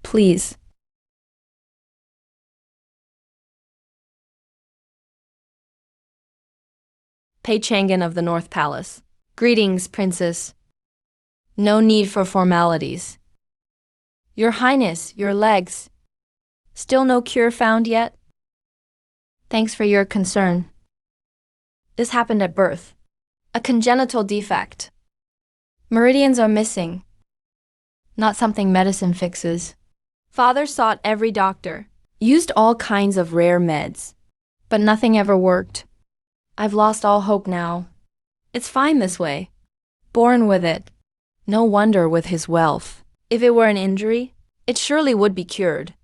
Please. Pei Chang'an of the North Palace. Greetings, Princess. No need for formalities. Your Highness, your legs. Still no cure found yet? Thanks for your concern. This happened at birth. A congenital defect. Meridians are missing. Not something medicine fixes. Father sought every doctor, used all kinds of rare meds, but nothing ever worked. I've lost all hope now. It's fine this way. Born with it. No wonder with his wealth. If it were an injury, it surely would be cured.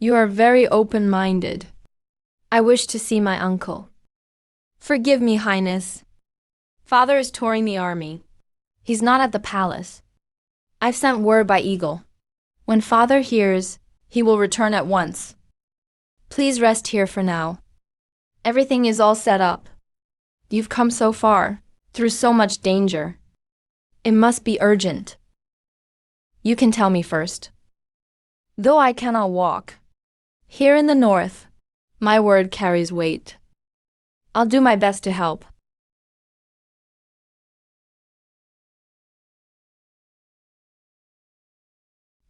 You are very open-minded. I wish to see my uncle. Forgive me, Highness. Father is touring the army. He's not at the palace. I've sent word by Eagle. When Father hears, he will return at once. Please rest here for now. Everything is all set up. You've come so far, through so much danger. It must be urgent. You can tell me first. Though I cannot walk, here in the north, my word carries weight. I'll do my best to help.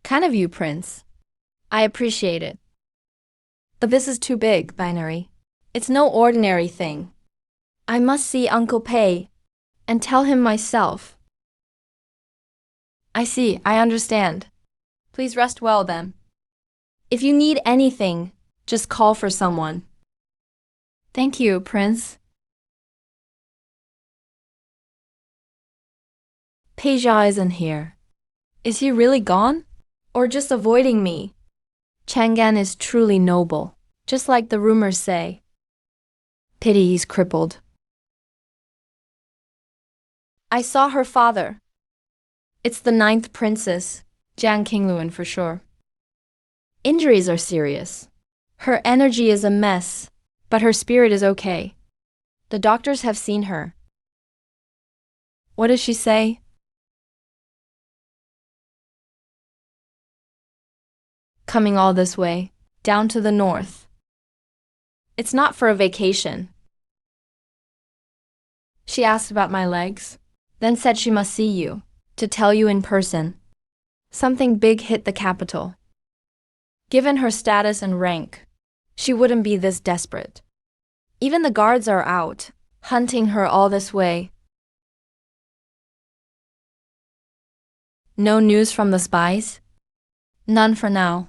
Kind of you, Prince. I appreciate it. But this is too big, Binary. It's no ordinary thing. I must see Uncle Pei and tell him myself. I see, I understand. Please rest well then. If you need anything, just call for someone. Thank you, Prince. Peja isn't here. Is he really gone? Or just avoiding me? Chang'an is truly noble, just like the rumors say. Pity he's crippled. I saw her father. It's the 9th princess, Jiang Qingluan for sure. Injuries are serious. Her energy is a mess, but her spirit is okay. The doctors have seen her. What does she say? Coming all this way, down to the north. It's not for a vacation. She asked about my legs, then said she must see you, to tell you in person. Something big hit the capital. Given her status and rank, she wouldn't be this desperate. Even the guards are out, hunting her all this way. No news from the spies? None for now.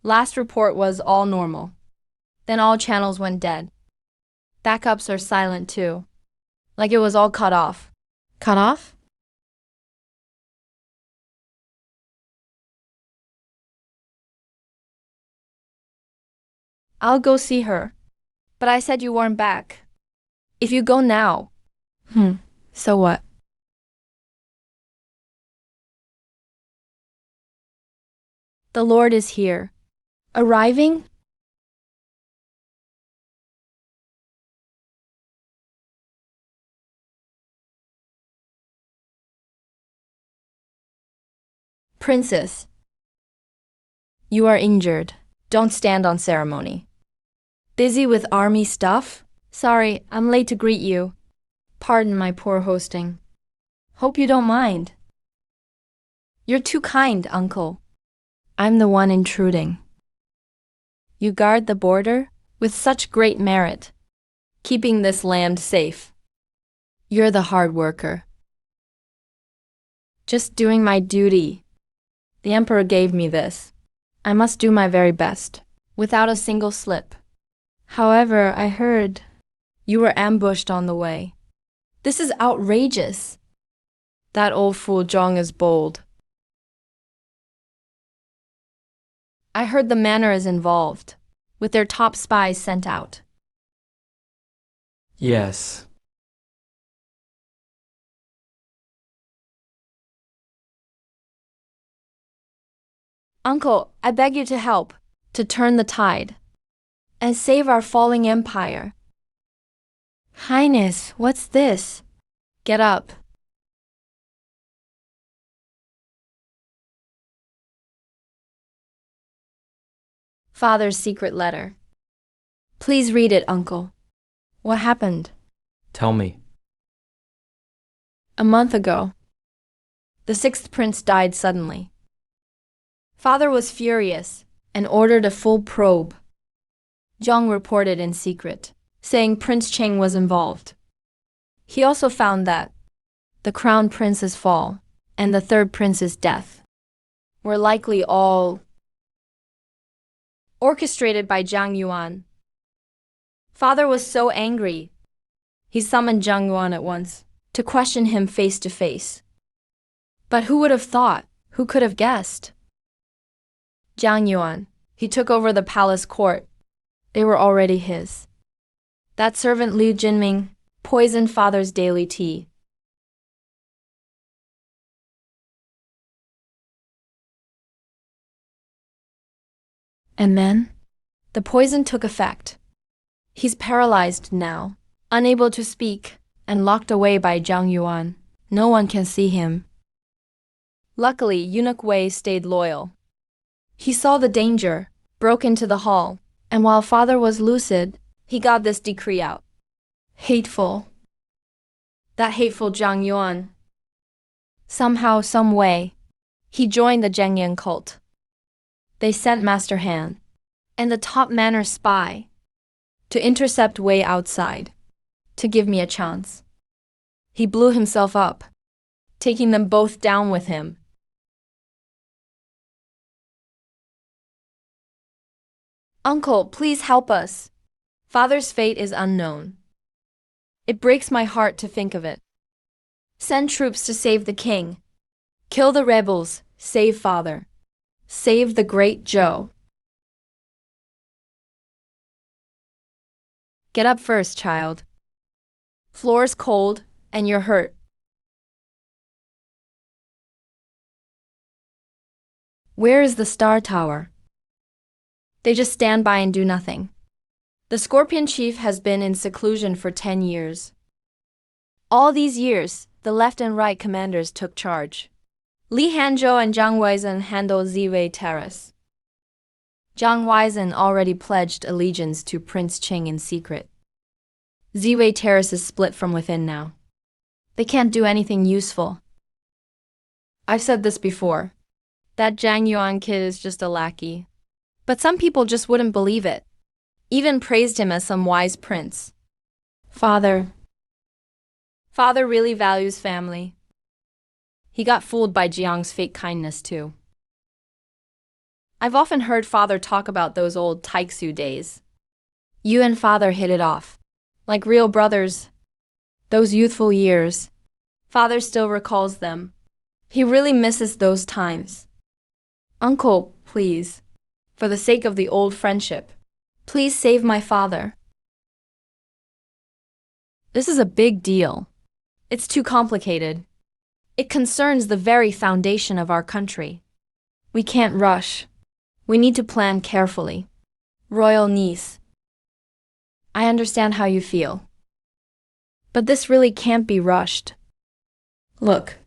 Last report was all normal. Then all channels went dead. Backups are silent too. Like it was all cut off. Cut off? I'll go see her. But I said you weren't back. If you go now. So what? The Lord is here. Arriving? Princess. You are injured. Don't stand on ceremony. Busy with army stuff? Sorry, I'm late to greet you. Pardon my poor hosting. Hope you don't mind. You're too kind, uncle. I'm the one intruding. You guard the border with such great merit, keeping this land safe. You're the hard worker. Just doing my duty. The emperor gave me this. I must do my very best, without a single slip. However, I heard you were ambushed on the way. This is outrageous. That old fool Zhang is bold. I heard the manor is involved, with their top spies sent out. Yes. Uncle, I beg you to help, to turn the tide, and save our falling empire. Highness, what's this? Get up. Father's secret letter. Please read it, Uncle. What happened? Tell me. A month ago, the 6th prince died suddenly. Father was furious and ordered a full probe. Zhang reported in secret, saying Prince Cheng was involved. He also found that the crown prince's fall and the 3rd prince's death were likely all orchestrated by Zhang Yuan. Father was so angry, he summoned Zhang Yuan at once to question him face to face. But who would have thought? Who could have guessed? Zhang Yuan, he took over the palace court. They were already his. That servant Liu Jinming poisoned father's daily tea. And then, the poison took effect. He's paralyzed now, unable to speak, and locked away by Zhang Yuan. No one can see him. Luckily, Eunuch Wei stayed loyal. He saw the danger, broke into the hall, and while father was lucid, he got this decree out. Hateful. That hateful Zhang Yuan. Somehow, some way, he joined the Zhengyan cult. They sent Master Han and the top manor spy to intercept Wei outside, to give me a chance. He blew himself up, taking them both down with him. Uncle, please help us. Father's fate is unknown. It breaks my heart to think of it. Send troops to save the king. Kill the rebels. Save father. Save the great Joe. Get up first, child. Floor's cold, and you're hurt. Where is the Star Tower? They just stand by and do nothing. The Scorpion Chief has been in seclusion for 10 years. All these years, the left and right commanders took charge. Li Hanzhou and Zhang Weizhen handled Ziwei Terrace. Zhang Weizhen already pledged allegiance to Prince Qing in secret. Ziwei Terrace is split from within now. They can't do anything useful. I've said this before. That Zhang Yuan kid is just a lackey. But some people just wouldn't believe it. Even praised him as some wise prince. Father really values family. He got fooled by Jiang's fake kindness too. I've often heard father talk about those old Taixu days. You and father hit it off. Like real brothers. Those youthful years. Father still recalls them. He really misses those times. Uncle, please. For the sake of the old friendship. Please save my father. This is a big deal. It's too complicated. It concerns the very foundation of our country. We can't rush. We need to plan carefully. Royal niece. I understand how you feel. But this really can't be rushed. Look,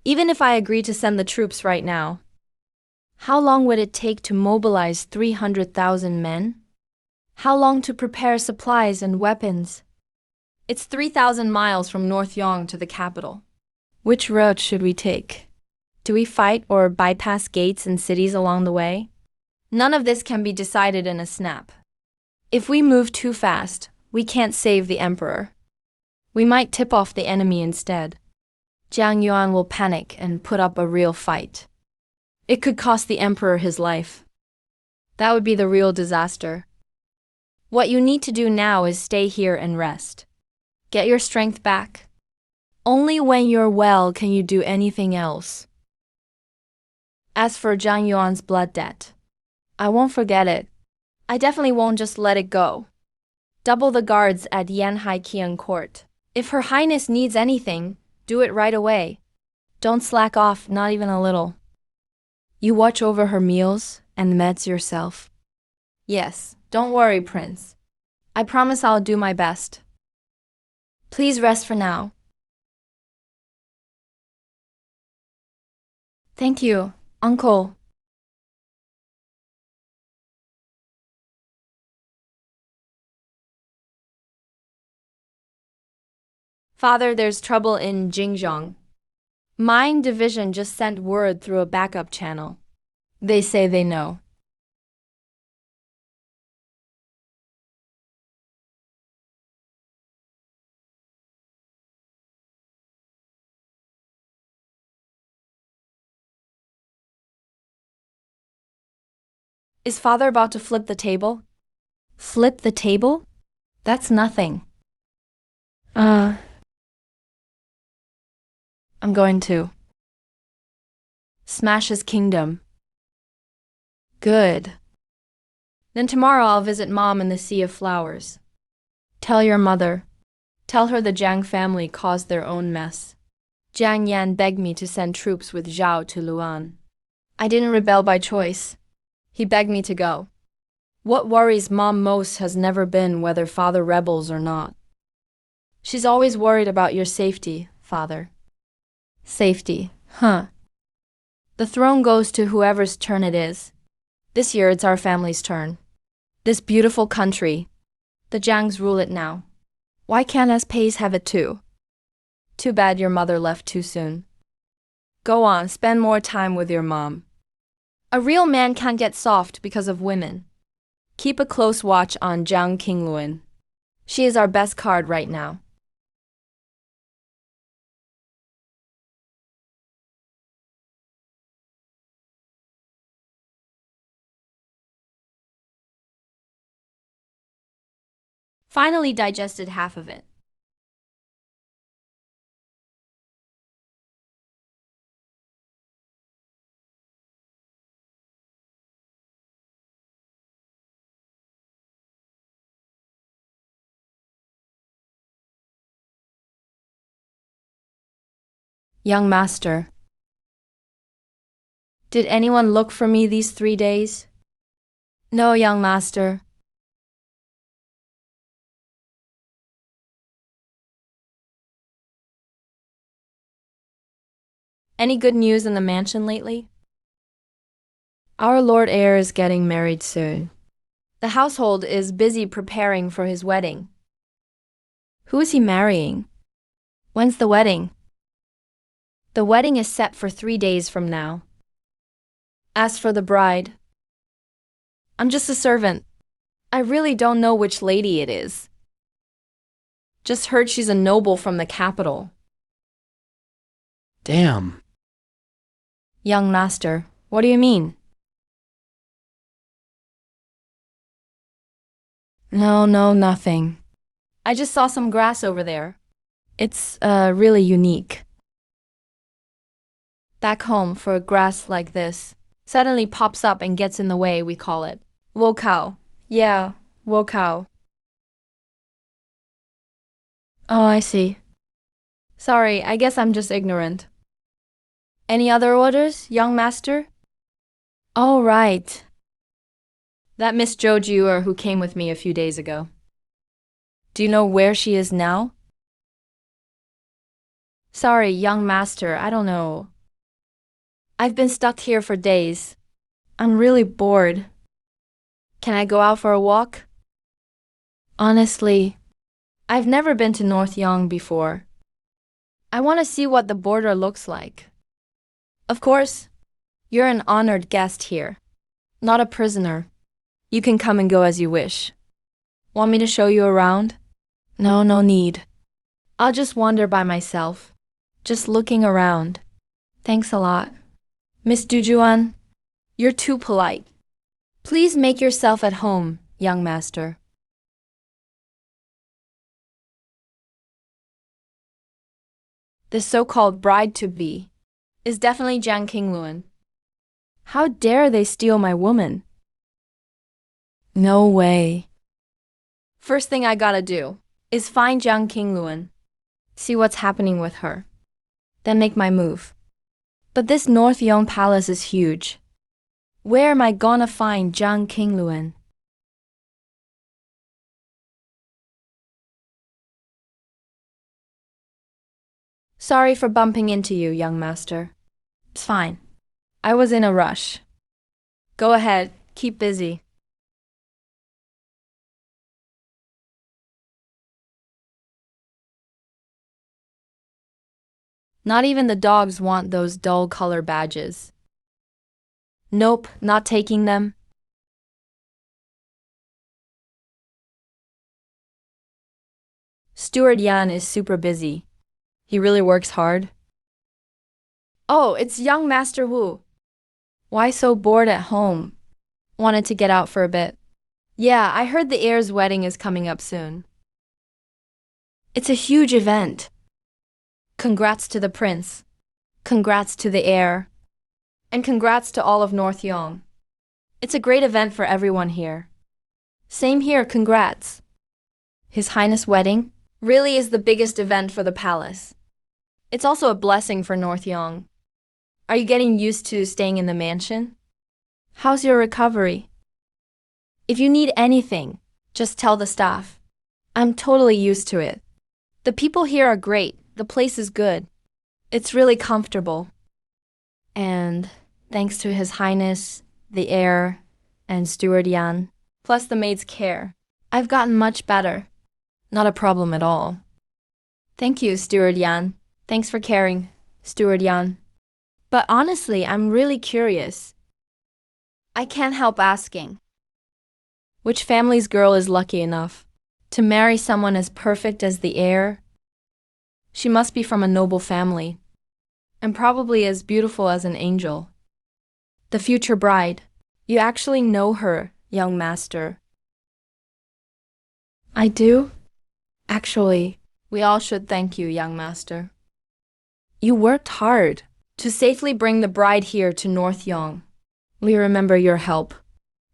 even if I agree to send the troops right now, how long would it take to mobilize 300,000 men? How long to prepare supplies and weapons? It's 3,000 miles from North Yong to the capital. Which route should we take? Do we fight or bypass gates and cities along the way? None of this can be decided in a snap. If we move too fast, we can't save the emperor. We might tip off the enemy instead. Jiang Yuan will panic and put up a real fight. It could cost the emperor his life. That would be the real disaster. What you need to do now is stay here and rest. Get your strength back. Only when you're well can you do anything else. As for Zhang Yuan's blood debt, I won't forget it. I definitely won't just let it go. Double the guards at Yanhai Qian Court. If Her Highness needs anything, do it right away. Don't slack off, not even a little. You watch over her meals and meds yourself. Yes, don't worry, Prince. I promise I'll do my best. Please rest for now. Thank you, Uncle. Father, there's trouble in Jingzhong. Mine division just sent word through a backup channel. They say they know. Is father about to flip the table? Flip the table? That's nothing. I'm going to smash his kingdom. Good. Then tomorrow I'll visit Mom in the Sea of Flowers. Tell your mother. Tell her the Jiang family caused their own mess. Jiang Yan begged me to send troops with Zhao to Luan. I didn't rebel by choice. He begged me to go. What worries Mom most has never been whether father rebels or not. She's always worried about your safety, father. Safety, huh? The throne goes to whoever's turn it is. This year it's our family's turn. This beautiful country. The Jiangs rule it now. Why can't us Pays have it too? Too bad your mother left too soon. Go on, spend more time with your mom. A real man can't get soft because of women. Keep a close watch on Jiang Qingluan. She is our best card right now. Finally digested half of it. Young master, did anyone look for me these 3 days? No, young master. Any good news in the mansion lately? Our Lord Heir is getting married soon. The household is busy preparing for his wedding. Who is he marrying? When's the wedding? The wedding is set for 3 days from now. As for the bride, I'm just a servant. I really don't know which lady it is. Just heard she's a noble from the capital. Damn. Young master, what do you mean? No, nothing. I just saw some grass over there. It's really unique. Back home, for a grass like this, suddenly pops up and gets in the way, we call it. Wokao. Yeah, wokao. Oh, I see. Sorry, I guess I'm just ignorant. Any other orders, young master? Oh, right. That Miss Joju who came with me a few days ago. Do you know where she is now? Sorry, young master, I don't know. I've been stuck here for days. I'm really bored. Can I go out for a walk? Honestly, I've never been to North Yong before. I want to see what the border looks like. Of course, you're an honored guest here, not a prisoner. You can come and go as you wish. Want me to show you around? No, no need. I'll just wander by myself, just looking around. Thanks a lot. Miss Dujuan, you're too polite. Please make yourself at home, young master. This so-called bride-to-be is definitely Jiang Qingluan. How dare they steal my woman? No way. First thing I gotta do is find Jiang Qingluan, see what's happening with her, then make my move. But this North Yong palace is huge. Where am I gonna find Jiang Qingluan? Sorry for bumping into you, young master. It's fine. I was in a rush. Go ahead, keep busy. Not even the dogs want those dull color badges. Nope, not taking them. Steward Yan is super busy. He really works hard. Oh, it's young Master Wu. Why so bored at home? Wanted to get out for a bit. Yeah, I heard the heir's wedding is coming up soon. It's a huge event. Congrats to the prince. Congrats to the heir. And congrats to all of North Yong. It's a great event for everyone here. Same here, congrats. His Highness' wedding really is the biggest event for the palace. It's also a blessing for North Yong. Are you getting used to staying in the mansion? How's your recovery? If you need anything, just tell the staff. I'm totally used to it. The people here are great. The place is good. It's really comfortable. And thanks to His Highness, the heir, and Steward Yan, plus the maid's care, I've gotten much better. Not a problem at all. Thank you, Steward Yan. Thanks for caring, Steward Yan. But honestly, I'm really curious. I can't help asking. Which family's girl is lucky enough to marry someone as perfect as the heir? She must be from a noble family, and probably as beautiful as an angel. The future bride. You actually know her, young master. I do? Actually, we all should thank you, young master. You worked hard to safely bring the bride here to North Yong. We remember your help.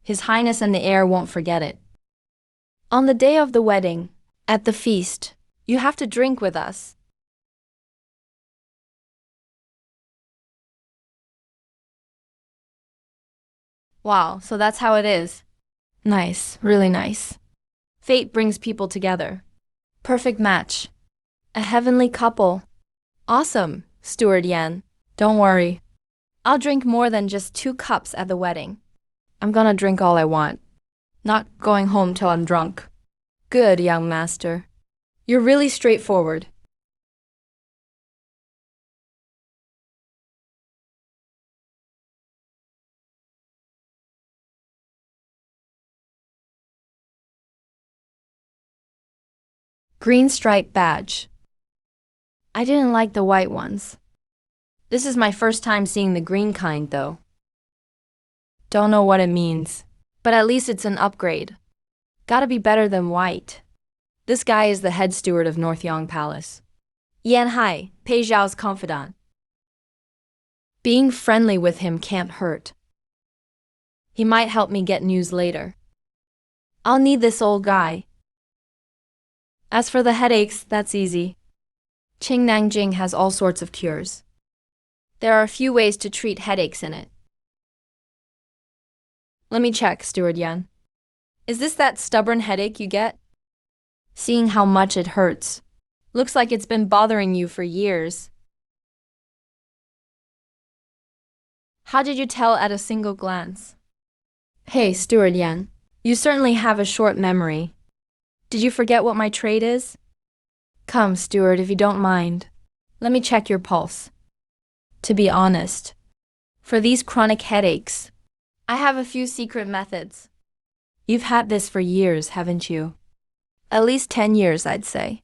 His Highness and the heir won't forget it. On the day of the wedding, at the feast, you have to drink with us. Wow, so that's how it is. Nice, really nice. Fate brings people together. Perfect match. A heavenly couple. Awesome, Steward Yan. Don't worry. I'll drink more than just 2 cups at the wedding. I'm gonna drink all I want. Not going home till I'm drunk. Good, young master. You're really straightforward. Green stripe badge. I didn't like the white ones. This is my first time seeing the green kind, though. Don't know what it means, but at least it's an upgrade. Gotta be better than white. This guy is the head steward of North Yong Palace. Yan Hai, Pei Zhao's confidant. Being friendly with him can't hurt. He might help me get news later. I'll need this old guy. As for the headaches, that's easy. Qing Nanjing has all sorts of cures. There are a few ways to treat headaches in it. Let me check, Steward Yan. Is this that stubborn headache you get? Seeing how much it hurts. Looks like it's been bothering you for years. How did you tell at a single glance? Hey, Steward Yan, you certainly have a short memory. Did you forget what my trade is? Come, Steward, if you don't mind. Let me check your pulse. To be honest, for these chronic headaches, I have a few secret methods. You've had this for years, haven't you? At least 10 years, I'd say.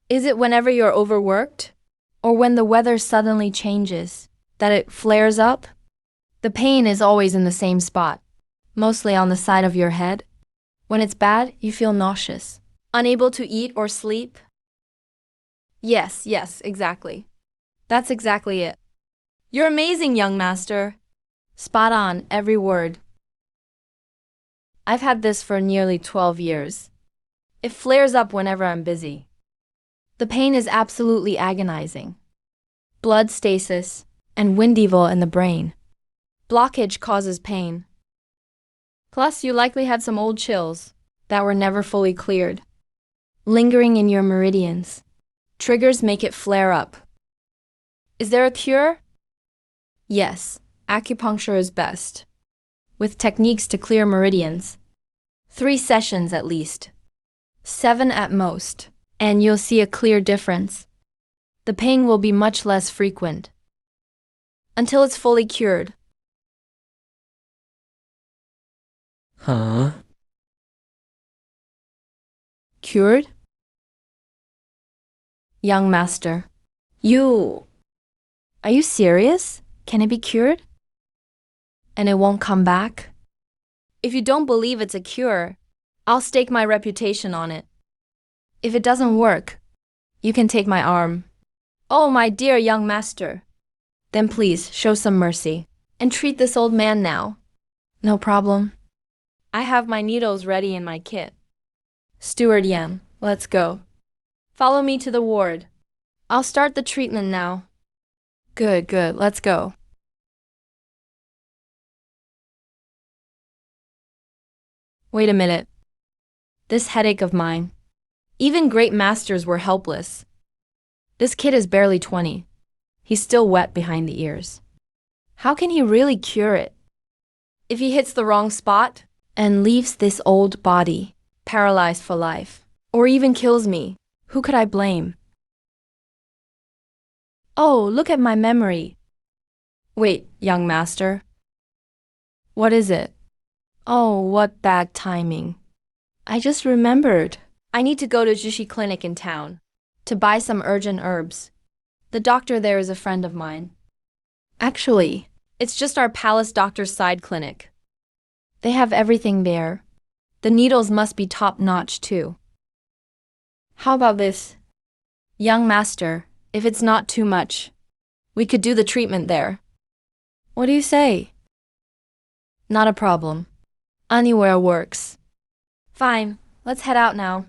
Is it whenever you're overworked? Or when the weather suddenly changes, that it flares up? The pain is always in the same spot, mostly on the side of your head. When it's bad, you feel nauseous, unable to eat or sleep. Yes, exactly. That's exactly it. You're amazing, young master. Spot on, every word. I've had this for nearly 12 years. It flares up whenever I'm busy. The pain is absolutely agonizing. Blood stasis and wind evil in the brain. Blockage causes pain. Plus, you likely had some old chills that were never fully cleared. Lingering in your meridians. Triggers make it flare up. Is there a cure? Yes, acupuncture is best. With techniques to clear meridians. 3 sessions at least. 7 at most, and you'll see a clear difference. The pain will be much less frequent. Until it's fully cured. Huh? Cured? Young master, are you serious? Can it be cured? And it won't come back? If you don't believe it's a cure, I'll stake my reputation on it. If it doesn't work, you can take my arm. Oh, my dear young master. Then please show some mercy and treat this old man now. No problem. I have my needles ready in my kit. Steward Yan, let's go. Follow me to the ward. I'll start the treatment now. Good, let's go. Wait a minute. This headache of mine. Even great masters were helpless. This kid is barely 20. He's still wet behind the ears. How can he really cure it? If he hits the wrong spot and leaves this old body paralyzed for life, or even kills me, who could I blame? Oh, look at my memory. Wait, young master. What is it? Oh, what bad timing. I just remembered. I need to go to Jishi Clinic in town to buy some urgent herbs. The doctor there is a friend of mine. Actually, it's just our palace doctor's side clinic. They have everything there. The needles must be top-notch too. How about this? Young master, if it's not too much, we could do the treatment there. What do you say? Not a problem. Anywhere works. Fine, let's head out now.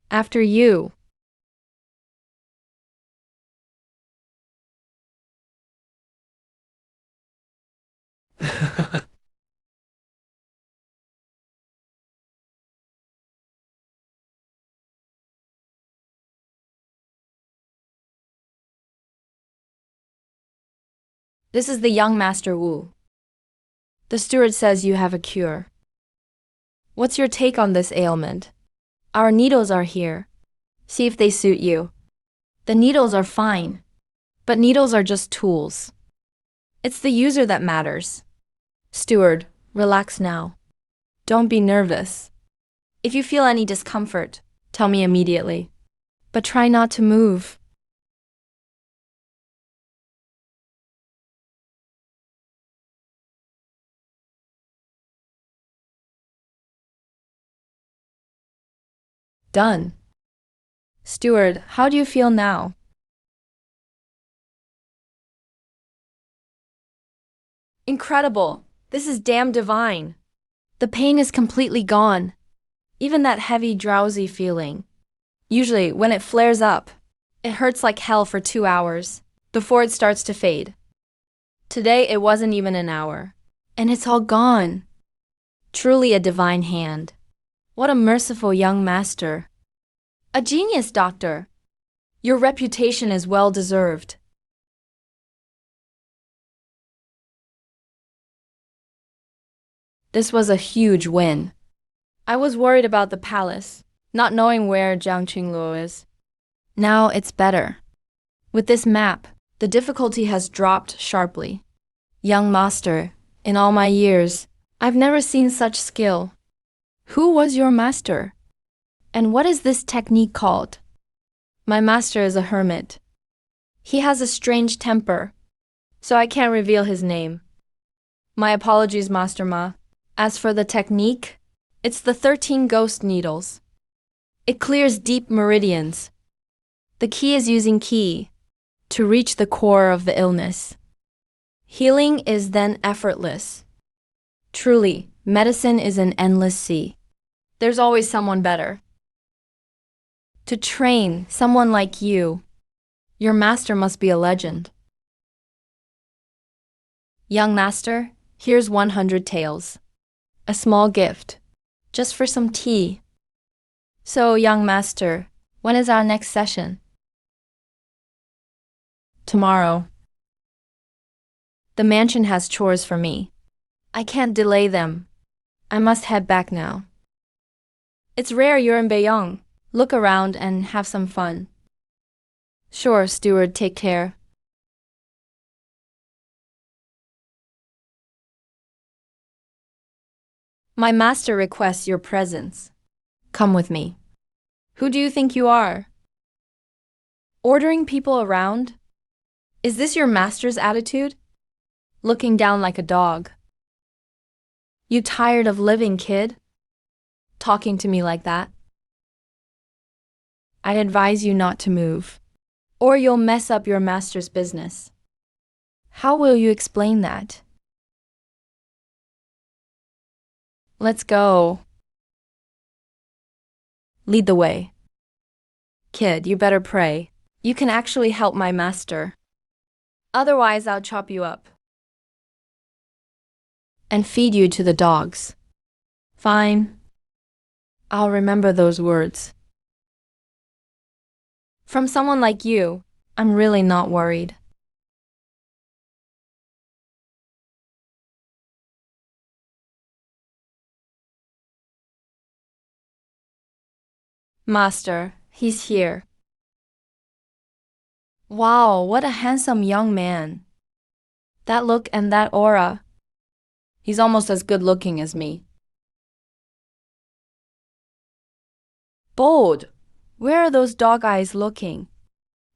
After you. This is the young Master Wu. The steward says you have a cure. What's your take on this ailment? Our needles are here. See if they suit you. The needles are fine, but needles are just tools. It's the user that matters. Steward, relax now. Don't be nervous. If you feel any discomfort, tell me immediately. But try not to move. Done. Steward, how do you feel now? Incredible. This is damn divine. The pain is completely gone. Even that heavy, drowsy feeling. Usually, when it flares up, it hurts like hell for 2 hours before it starts to fade. Today, it wasn't even an hour. And it's all gone. Truly a divine hand. What a merciful young master. A genius, doctor. Your reputation is well deserved. This was a huge win. I was worried about the palace, not knowing where Jiang Qingluo is. Now it's better. With this map, the difficulty has dropped sharply. Young master, in all my years, I've never seen such skill. Who was your master? And what is this technique called? My master is a hermit. He has a strange temper, so I can't reveal his name. My apologies, Master Ma. As for the technique, it's the 13 ghost needles. It clears deep meridians. The key is using qi to reach the core of the illness. Healing is then effortless. Truly, medicine is an endless sea. There's always someone better. To train someone like you, your master must be a legend. Young master, here's 100 taels. A small gift, just for some tea. So, young master, when is our next session? Tomorrow. The mansion has chores for me. I can't delay them. I must head back now. It's rare you're in Beiyang. Look around and have some fun. Sure, steward, take care. My master requests your presence. Come with me. Who do you think you are? Ordering people around? Is this your master's attitude? Looking down like a dog. You tired of living, kid? Talking to me like that? I advise you not to move, or you'll mess up your master's business. How will you explain that? Let's go. Lead the way. Kid, you better pray. You can actually help my master. Otherwise, I'll chop you up and feed you to the dogs. Fine. I'll remember those words. From someone like you, I'm really not worried. Master, he's here. Wow, what a handsome young man. That look and that aura. He's almost as good looking as me. Bold, where are those dog eyes looking?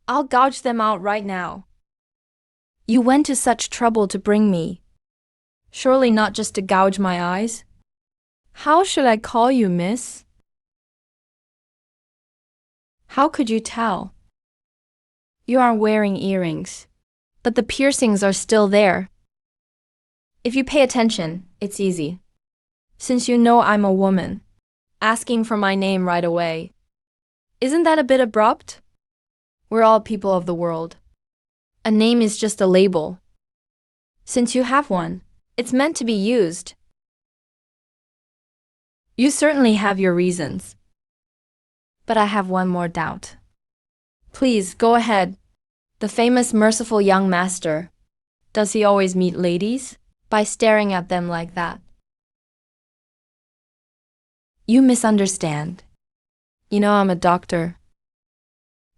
I'll gouge them out right now. You went to such trouble to bring me. Surely not just to gouge my eyes. How should I call you, miss? How could you tell? You aren't wearing earrings, but the piercings are still there. If you pay attention, it's easy. Since you know I'm a woman, asking for my name right away. Isn't that a bit abrupt? We're all people of the world. A name is just a label. Since you have one, it's meant to be used. You certainly have your reasons. But I have one more doubt. Please, go ahead. The famous merciful young master. Does he always meet ladies? By staring at them like that? You misunderstand. You know I'm a doctor.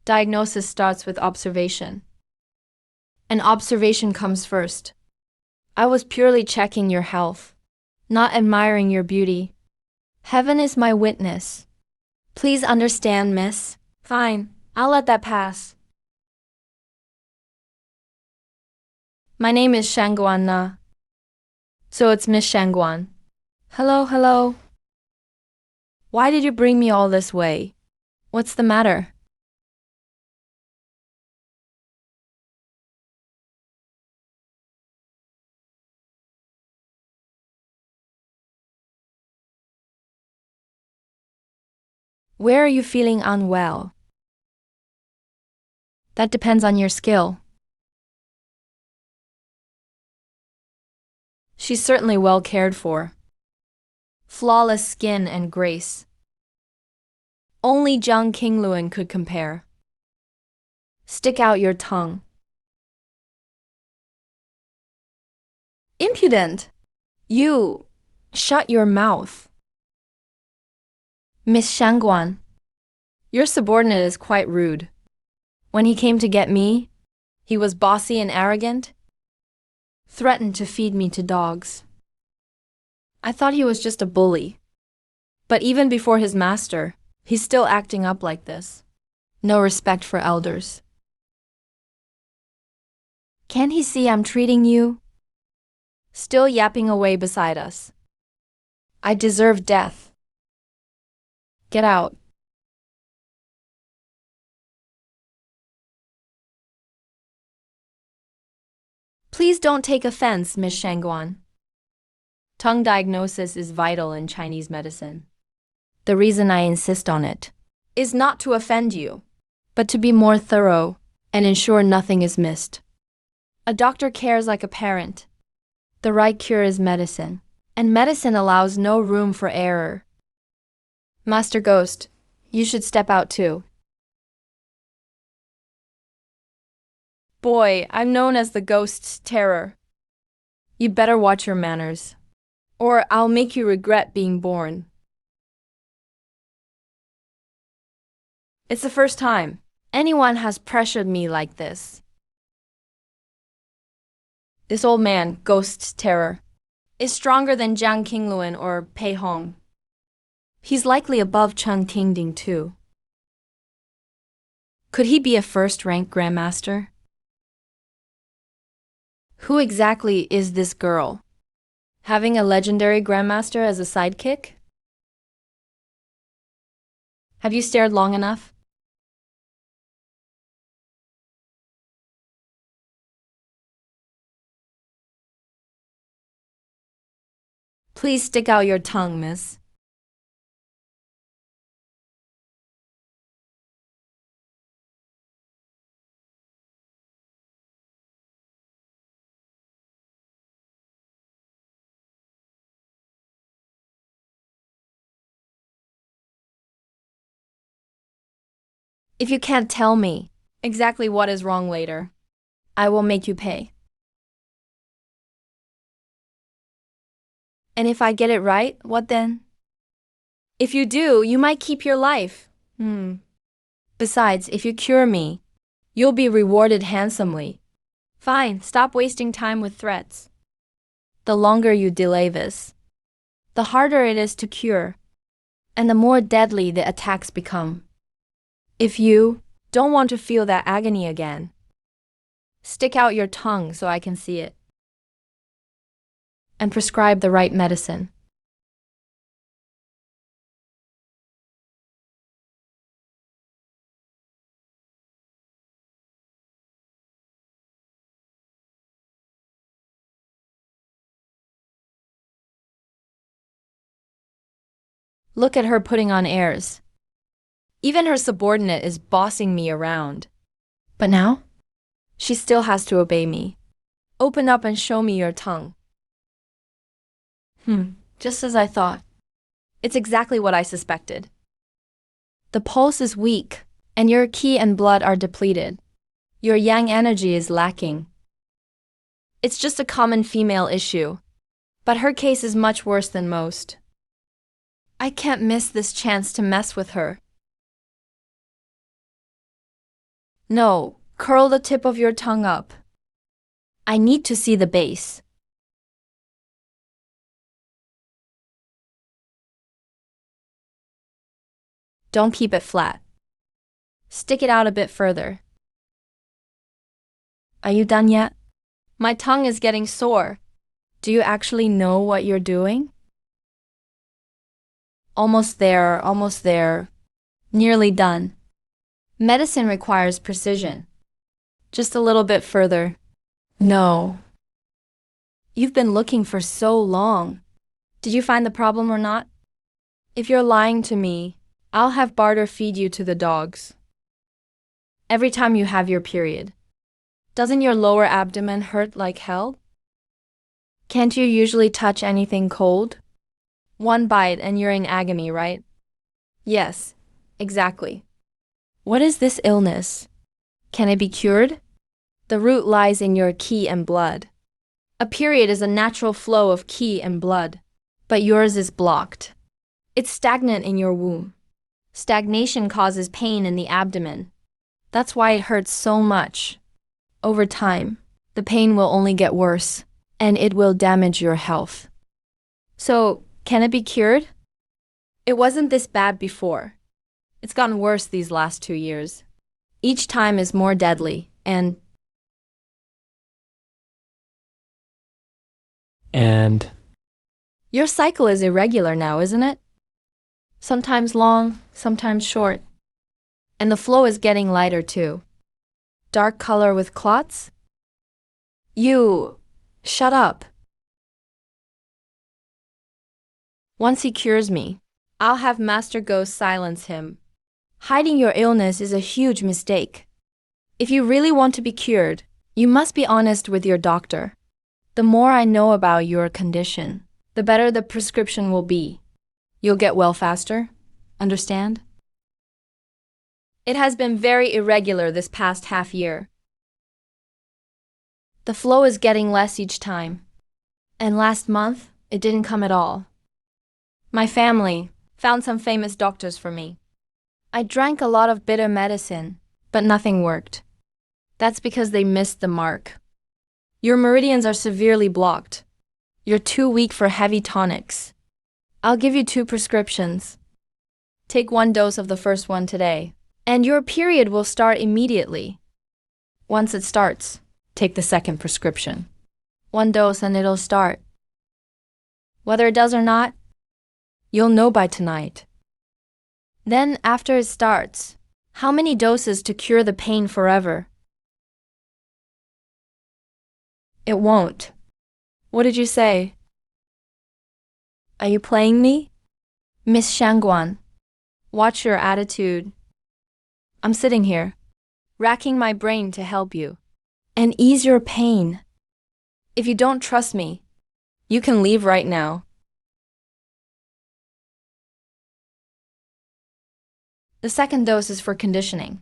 Diagnosis starts with observation. And observation comes first. I was purely checking your health, not admiring your beauty. Heaven is my witness. Please understand, miss. Fine, I'll let that pass. My name is Shangguan Na. So it's Miss Shangguan. Hello, hello. Why did you bring me all this way? What's the matter? Where are you feeling unwell? That depends on your skill. She's certainly well cared for. Flawless skin and grace. Only Jiang Qingluan could compare. Stick out your tongue. Impudent! You! Shut your mouth. Miss Shangguan, your subordinate is quite rude. When he came to get me, he was bossy and arrogant. Threatened to feed me to dogs. I thought he was just a bully. But even before his master, he's still acting up like this. No respect for elders. Can't he see I'm treating you? Still yapping away beside us. I deserve death. Get out. Please don't take offense, Miss Shangguan. Tongue diagnosis is vital in Chinese medicine. The reason I insist on it is not to offend you, but to be more thorough and ensure nothing is missed. A doctor cares like a parent. The right cure is medicine, and medicine allows no room for error. Master Ghost, you should step out too. Boy, I'm known as the ghost's terror. You better watch your manners, or I'll make you regret being born. It's the first time anyone has pressured me like this. This old man, ghost's terror, is stronger than Jiang Qingluan or Pei Hong. He's likely above Cheng Tingding too. Could he be a first-rank grandmaster? Who exactly is this girl? Having a legendary grandmaster as a sidekick? Have you stared long enough? Please stick out your tongue, miss. If you can't tell me exactly what is wrong later, I will make you pay. And if I get it right, what then? If you do, you might keep your life. Besides, if you cure me, you'll be rewarded handsomely. Fine, stop wasting time with threats. The longer you delay this, the harder it is to cure, and the more deadly the attacks become. If you don't want to feel that agony again, stick out your tongue so I can see it, and prescribe the right medicine. Look at her putting on airs. Even her subordinate is bossing me around. But now, she still has to obey me. Open up and show me your tongue. Just as I thought. It's exactly what I suspected. The pulse is weak, and your qi and blood are depleted. Your yang energy is lacking. It's just a common female issue, but her case is much worse than most. I can't miss this chance to mess with her. No, curl the tip of your tongue up. I need to see the base. Don't keep it flat. Stick it out a bit further. Are you done yet? My tongue is getting sore. Do you actually know what you're doing? Almost there, almost there. Nearly done. Medicine requires precision. Just a little bit further. No. You've been looking for so long. Did you find the problem or not? If you're lying to me, I'll have Barter feed you to the dogs. Every time you have your period. Doesn't your lower abdomen hurt like hell? Can't you usually touch anything cold? One bite and you're in agony, right? Yes, exactly. What is this illness? Can it be cured? The root lies in your qi and blood. A period is a natural flow of qi and blood, but yours is blocked. It's stagnant in your womb. Stagnation causes pain in the abdomen. That's why it hurts so much. Over time, the pain will only get worse, and it will damage your health. So, can it be cured? It wasn't this bad before. It's gotten worse these last 2 years. Each time is more deadly, and your cycle is irregular now, isn't it? Sometimes long, sometimes short. And the flow is getting lighter too. Dark color with clots? Shut up. Once he cures me, I'll have Master Ghost silence him. Hiding your illness is a huge mistake. If you really want to be cured, you must be honest with your doctor. The more I know about your condition, the better the prescription will be. You'll get well faster. Understand? It has been very irregular this past half year. The flow is getting less each time. And last month, it didn't come at all. My family found some famous doctors for me. I drank a lot of bitter medicine, but nothing worked. That's because they missed the mark. Your meridians are severely blocked. You're too weak for heavy tonics. I'll give you 2 prescriptions. Take 1 dose of the first one today, and your period will start immediately. Once it starts, take the second prescription. 1 dose and it'll start. Whether it does or not, you'll know by tonight. Then, after it starts, how many doses to cure the pain forever? It won't. What did you say? Are you playing me? Miss Shangguan, watch your attitude. I'm sitting here, racking my brain to help you and ease your pain. If you don't trust me, you can leave right now. The second dose is for conditioning.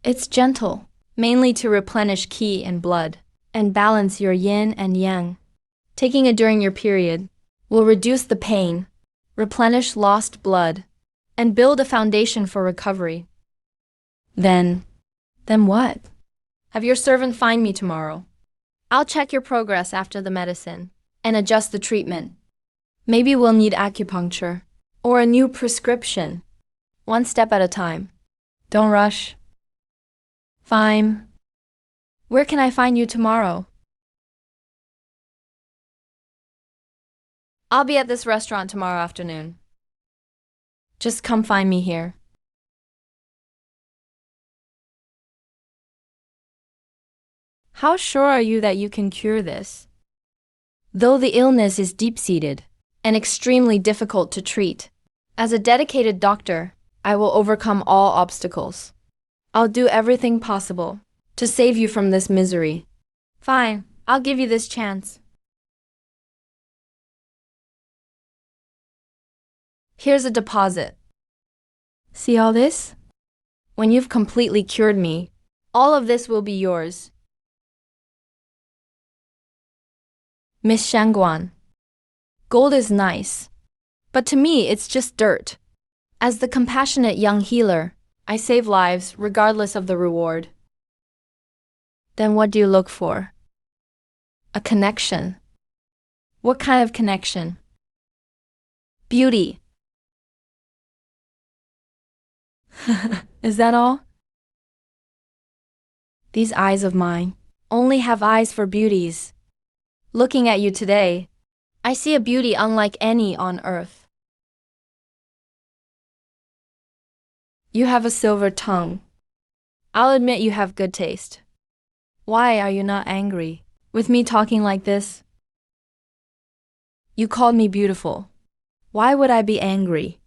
It's gentle, mainly to replenish qi and blood and balance your yin and yang. Taking it during your period will reduce the pain, replenish lost blood, and build a foundation for recovery. Then what? Have your servant find me tomorrow. I'll check your progress after the medicine and adjust the treatment. Maybe we'll need acupuncture or a new prescription. 1 step at a time. Don't rush. Fine. Where can I find you tomorrow? I'll be at this restaurant tomorrow afternoon. Just come find me here. How sure are you that you can cure this? Though the illness is deep-seated and extremely difficult to treat, As a dedicated doctor, I will overcome all obstacles. I'll do everything possible to save you from this misery. Fine, I'll give you this chance. Here's a deposit. See all this? When you've completely cured me, all of this will be yours. Miss Shangguan, gold is nice, but to me it's just dirt. As the compassionate young healer, I save lives regardless of the reward. Then what do you look for? A connection. What kind of connection? Beauty. Is that all? These eyes of mine only have eyes for beauties. Looking at you today, I see a beauty unlike any on earth. You have a silver tongue. I'll admit you have good taste. Why are you not angry with me talking like this? You called me beautiful. Why would I be angry?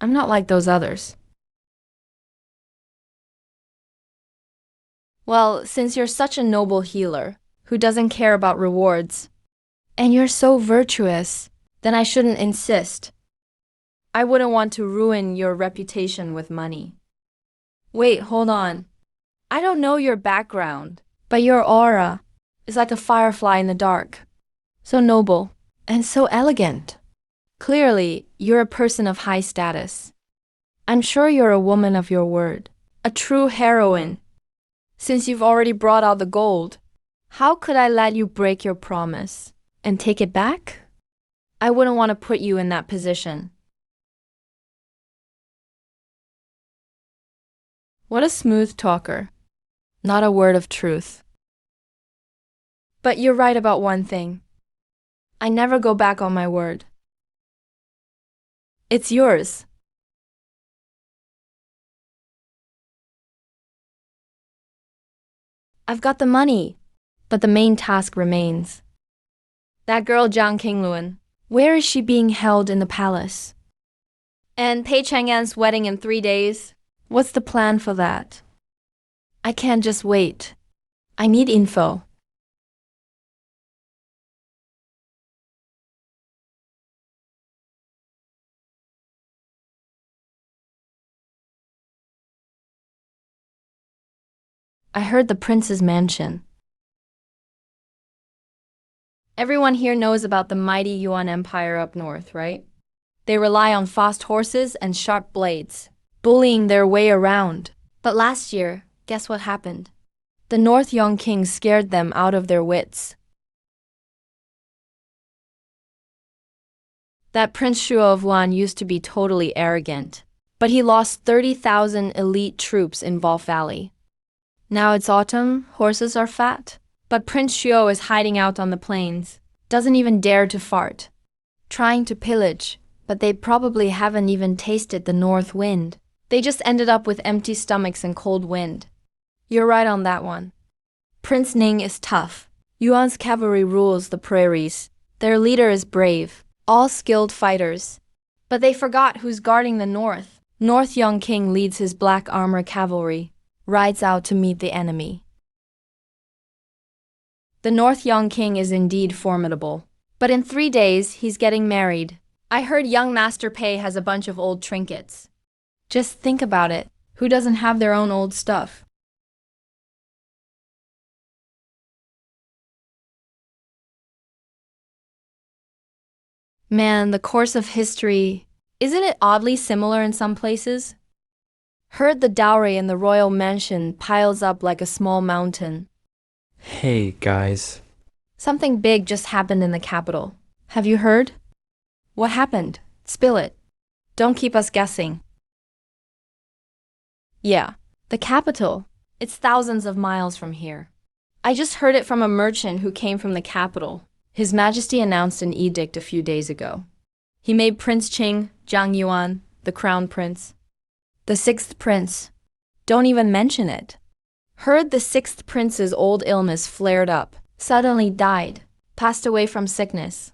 I'm not like those others. Well, since you're such a noble healer who doesn't care about rewards, and you're so virtuous, then I shouldn't insist. I wouldn't want to ruin your reputation with money. Wait, hold on. I don't know your background, but your aura is like a firefly in the dark. So noble and so elegant. Clearly, you're a person of high status. I'm sure you're a woman of your word, a true heroine. Since you've already brought out the gold, how could I let you break your promise and take it back? I wouldn't want to put you in that position. What a smooth talker. Not a word of truth. But you're right about one thing. I never go back on my word. It's yours. I've got the money, but the main task remains. That girl Jiang Qingluan, where is she being held in the palace? And Pei Chang'an's wedding in 3 days? What's the plan for that? I can't just wait. I need info. I heard the prince's mansion. Everyone here knows about the mighty Yuan Empire up north, right? They rely on fast horses and sharp blades, bullying their way around. But last year, guess what happened? The North Young King scared them out of their wits. That Prince Shuo of Wan used to be totally arrogant, but he lost 30,000 elite troops in Wolf Valley. Now it's autumn, horses are fat, but Prince Shuo is hiding out on the plains, doesn't even dare to fart. Trying to pillage, but they probably haven't even tasted the north wind. They just ended up with empty stomachs and cold wind. You're right on that one. Prince Ning is tough. Yuan's cavalry rules the prairies. Their leader is brave, all skilled fighters. But they forgot who's guarding the north. North Young King leads his black armor cavalry, rides out to meet the enemy. The North Young King is indeed formidable. But in 3 days, he's getting married. I heard young Master Pei has a bunch of old trinkets. Just think about it. Who doesn't have their own old stuff? Man, the course of history, isn't it oddly similar in some places? Heard the dowry in the royal mansion piles up like a small mountain. Hey, guys. Something big just happened in the capital. Have you heard? What happened? Spill it. Don't keep us guessing. Yeah, the capital. It's thousands of miles from here. I just heard it from a merchant who came from the capital. His Majesty announced an edict a few days ago. He made Prince Qing, Jiang Yuan, the crown prince. The 6th prince. Don't even mention it. Heard the 6th prince's old illness flared up, suddenly died, passed away from sickness.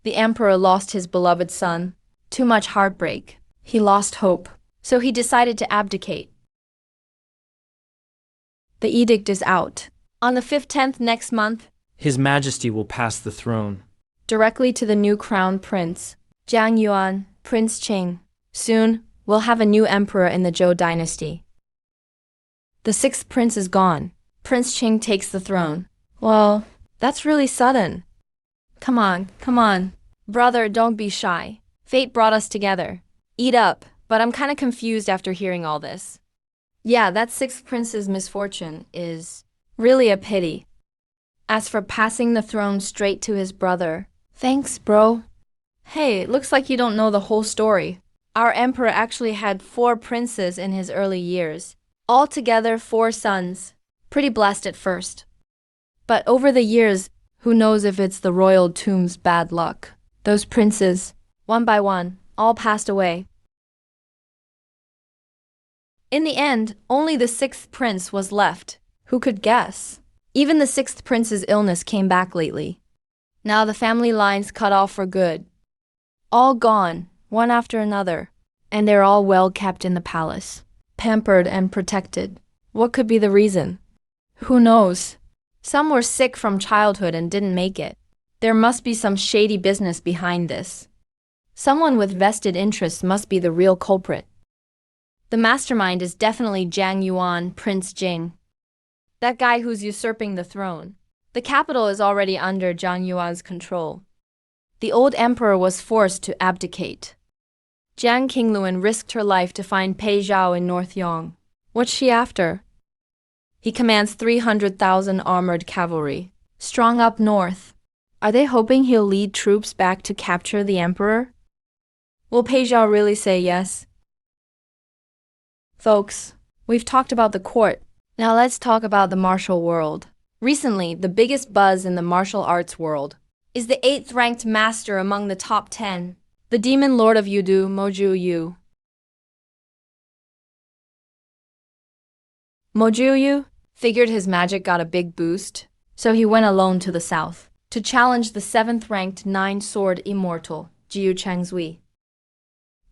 The emperor lost his beloved son Too much heartbreak. He lost hope. So he decided to abdicate. The edict is out. On the 15th next month, His Majesty will pass the throne. directly to the new crown prince, Jiang Yuan, Prince Qing. Soon, we'll have a new emperor in the Zhou dynasty. The sixth prince is gone. Prince Qing takes the throne. Well, that's really sudden. Come on. Brother, don't be shy. Fate brought us together. Eat up, but I'm kinda confused after hearing all this. Yeah, that sixth prince's misfortune is really a pity. As for passing the throne straight to his brother, thanks, bro. Hey, looks like you don't know the whole story. Our emperor actually had 4 princes in his early years. Altogether 4 sons. Pretty blessed at first. But over the years, who knows if it's the royal tomb's bad luck. Those princes, one by one, all passed away. In the end, only the 6th prince was left. Who could guess? Even the 6th prince's illness came back lately. Now the family line's cut off for good. All gone, one after another, and they're all well kept in the palace, pampered and protected. What could be the reason? Who knows? Some were sick from childhood and didn't make it. There must be some shady business behind this. Someone with vested interests must be the real culprit. The mastermind is definitely Jiang Yuan, Prince Jing. That guy who's usurping the throne. The capital is already under Jiang Yuan's control. The old emperor was forced to abdicate. Jiang Qingluan risked her life to find Pei Zhao in North Yong. What's she after? He commands 300,000 armored cavalry, strong up north. Are they hoping he'll lead troops back to capture the emperor? Will Pei Zhao really say yes? Folks, we've talked about the court. Now let's talk about the martial world. Recently, the biggest buzz in the martial arts world is the 8th ranked master among the top 10, the demon lord of Yudu, Moju Yu. Moju Yu figured his magic got a big boost, so he went alone to the south to challenge the 7th ranked 9-sword immortal, Jiu Changzui.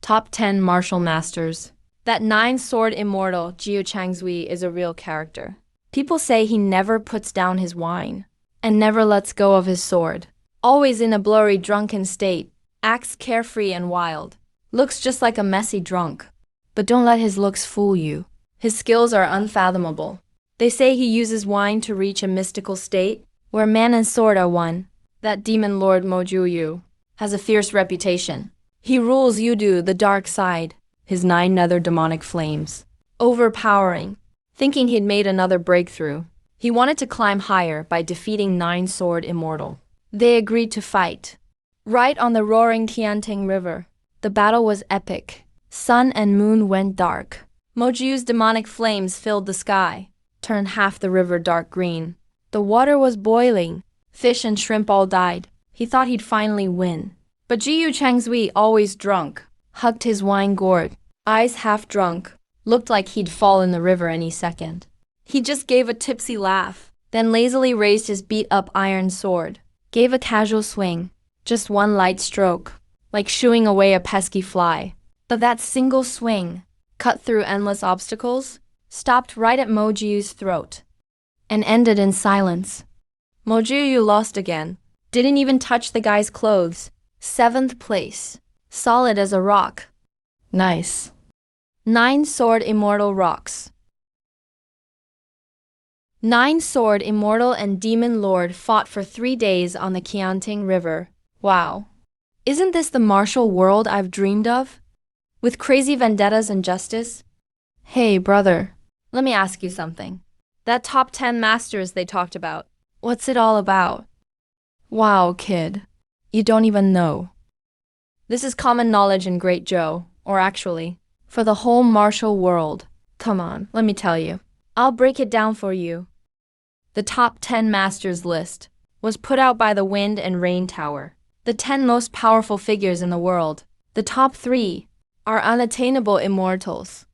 Top 10 martial masters. That 9-sword immortal, Jiu Changzui, is a real character. People say he never puts down his wine and never lets go of his sword. Always in a blurry, drunken state, acts carefree and wild, looks just like a messy drunk. But don't let his looks fool you. His skills are unfathomable. They say he uses wine to reach a mystical state where man and sword are one. That demon lord Moju Yu has a fierce reputation. He rules Yudu, the dark side, his 9 nether demonic flames. Overpowering. Thinking he'd made another breakthrough, he wanted to climb higher by defeating 9-sword immortal. They agreed to fight. Right on the roaring Tianting River. The battle was epic. Sun and moon went dark. Moju's demonic flames filled the sky, turned half the river dark green. The water was boiling. Fish and shrimp all died. He thought he'd finally win. But Jiu Changzui, always drunk, hugged his wine gourd, eyes half drunk, looked like he'd fall in the river any second. He just gave a tipsy laugh, then lazily raised his beat-up iron sword, gave a casual swing, just one light stroke, like shooing away a pesky fly. But that single swing, cut through endless obstacles, stopped right at Moju's throat, and ended in silence. Moju lost again, didn't even touch the guy's clothes. 7th place, solid as a rock. Nice. 9-sword immortal rocks. 9-sword immortal and demon lord fought for 3 days on the Qianting River. Wow. Isn't this the martial world I've dreamed of? With crazy vendettas and justice? Hey, brother, let me ask you something. That top 10 masters they talked about, what's it all about? Wow, kid. You don't even know. This is common knowledge in Great Zhou, or actually, for the whole martial world. Come on, let me tell you. I'll break it down for you. The top 10 masters list was put out by the Wind and Rain Tower. The 10 most powerful figures in the world. The top 3 are unattainable immortals.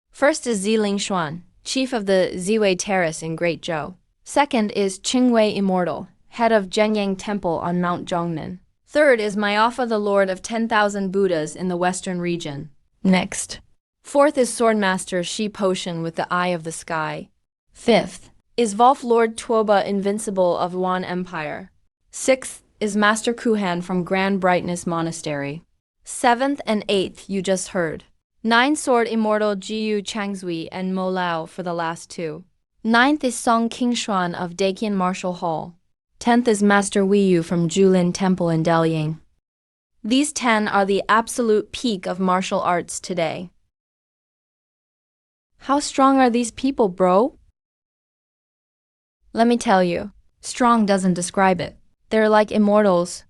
First is Ziling Xuan, chief of the Ziwei Terrace in Great Zhou. Second is Qingwei Immortal, head of Zhenyang Temple on Mount Zhongnan. Third is Myafa, the lord of 10,000 Buddhas in the western region. Next. Fourth is Swordmaster Shi Potion with the Eye of the Sky. Fifth is Volf Lord Tuoba Invincible of Yuan Empire. Sixth is Master Kuhan from Grand Brightness Monastery. Seventh and eighth you just heard. 9 Sword Immortal Jiyu Changzui and Mo Lao for the last two. Ninth is Song Qingshuan of Daqian Martial Hall. 10th is Master Weiyu from Julin Temple in Dalian. These 10 are the absolute peak of martial arts today. How strong are these people, bro? Let me tell you, strong doesn't describe it. They're like immortals.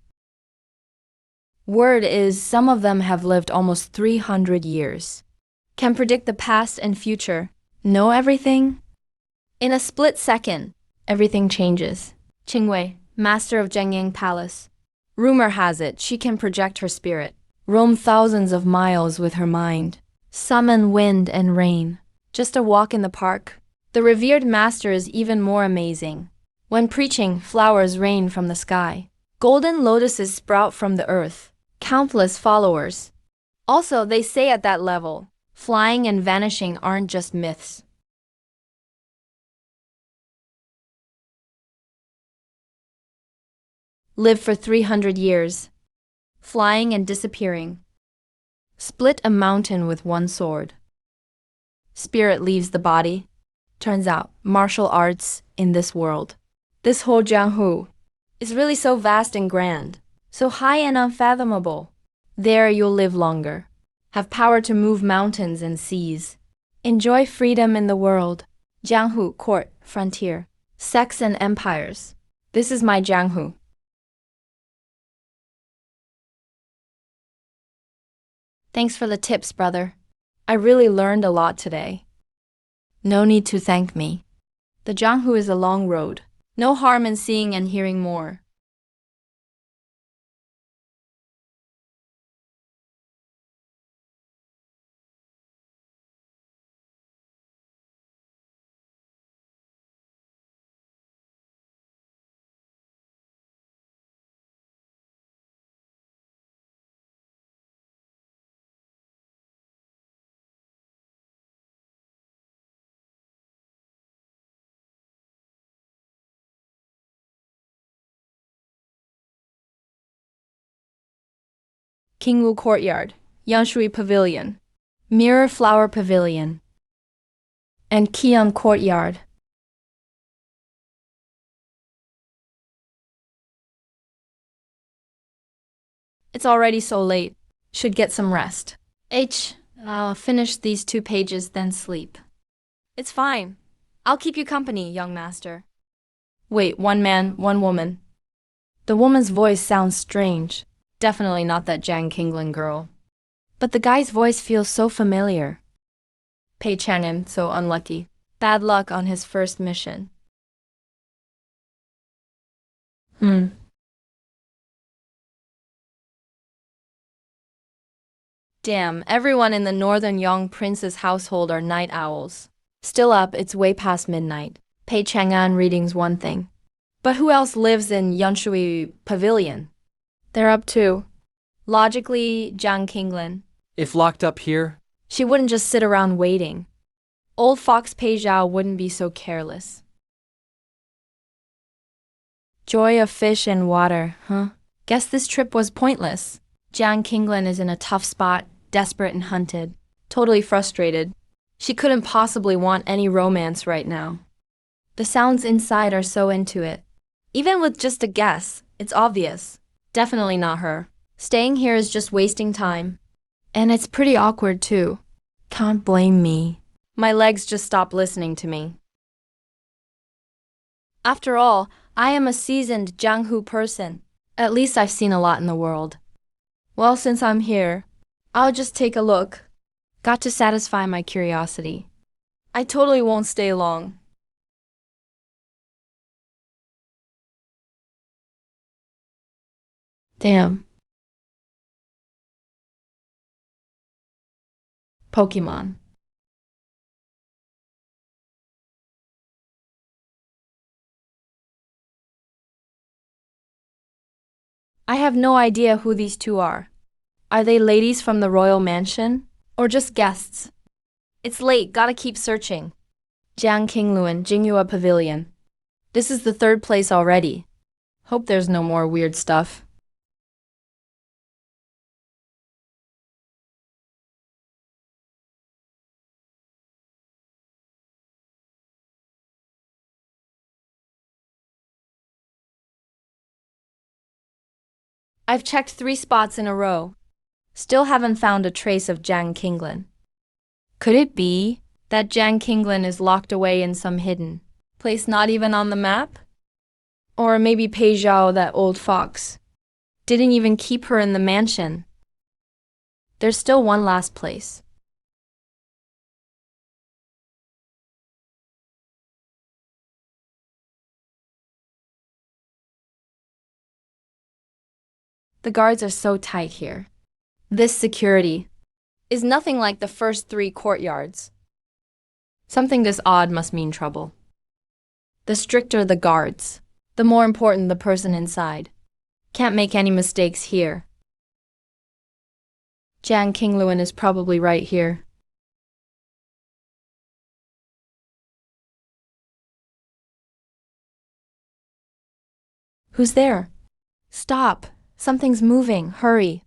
Word is, some of them have lived almost 300 years. Can predict the past and future. Know everything? In a split second, everything changes. Qingwei, master of Zhengyang Palace. Rumor has it she can project her spirit, roam thousands of miles with her mind, summon wind and rain. Just a walk in the park. The revered master is even more amazing. When preaching, flowers rain from the sky. Golden lotuses sprout from the earth. Countless followers. Also, they say at that level, flying and vanishing aren't just myths. Live for 300 years. Flying and disappearing. Split a mountain with one sword. Spirit leaves the body. Turns out, martial arts in this world. This whole Jianghu is really so vast and grand, so high and unfathomable. There you'll live longer, have power to move mountains and seas. Enjoy freedom in the world. Jianghu, court, frontier, sects and empires. This is my Jianghu. Thanks for the tips, brother. I really learned a lot today. No need to thank me. The Jianghu is a long road. No harm in seeing and hearing more. Qingwu Courtyard, Yanshui Pavilion, Mirror Flower Pavilion, and Qian Courtyard. It's already so late. Should get some rest. I'll finish these 2 pages, then sleep. It's fine. I'll keep you company, young master. Wait, 1 man, 1 woman. The woman's voice sounds strange. Definitely not that Jiang Qinglan girl. But the guy's voice feels so familiar. Pei Chang'an, so unlucky. Bad luck on his first mission. Damn, everyone in the northern Yang prince's household are night owls. Still up, it's way past midnight. Pei Chang'an reading's one thing. But who else lives in Yanshui Pavilion? They're up too. Logically, Jiang Qinglan. If locked up here, She wouldn't just sit around waiting. Old Fox Pei Zhao wouldn't be so careless. Joy of fish and water, huh? Guess this trip was pointless. Jiang Qinglan is in a tough spot, desperate and hunted. Totally frustrated. She couldn't possibly want any romance right now. The sounds inside are so into it. Even with just a guess, it's obvious. Definitely not her. Staying here is just wasting time. And it's pretty awkward too. Can't blame me. My legs just stopped listening to me. After all, I am a seasoned Jianghu person. At least I've seen a lot in the world. Well, since I'm here, I'll just take a look. Got to satisfy my curiosity. I totally won't stay long. Damn. Pokemon. I have no idea who these two are. Are they ladies from the royal mansion? Or just guests? It's late, gotta keep searching. Jiang Qingluan, Jingyue Pavilion. This is the third place already. Hope there's no more weird stuff. I've checked 3 spots in a row. Still haven't found a trace of Jiang Qingluan. Could it be that Jiang Qingluan is locked away in some hidden place not even on the map? Or maybe Pei Zhao, that old fox, didn't even keep her in the mansion. There's still one last place. The guards are so tight here. This security is nothing like the first 3 courtyards. Something this odd must mean trouble. The stricter the guards, the more important the person inside. Can't make any mistakes here. Jiang Qingluan is probably right here. Who's there? Stop! Something's moving. Hurry!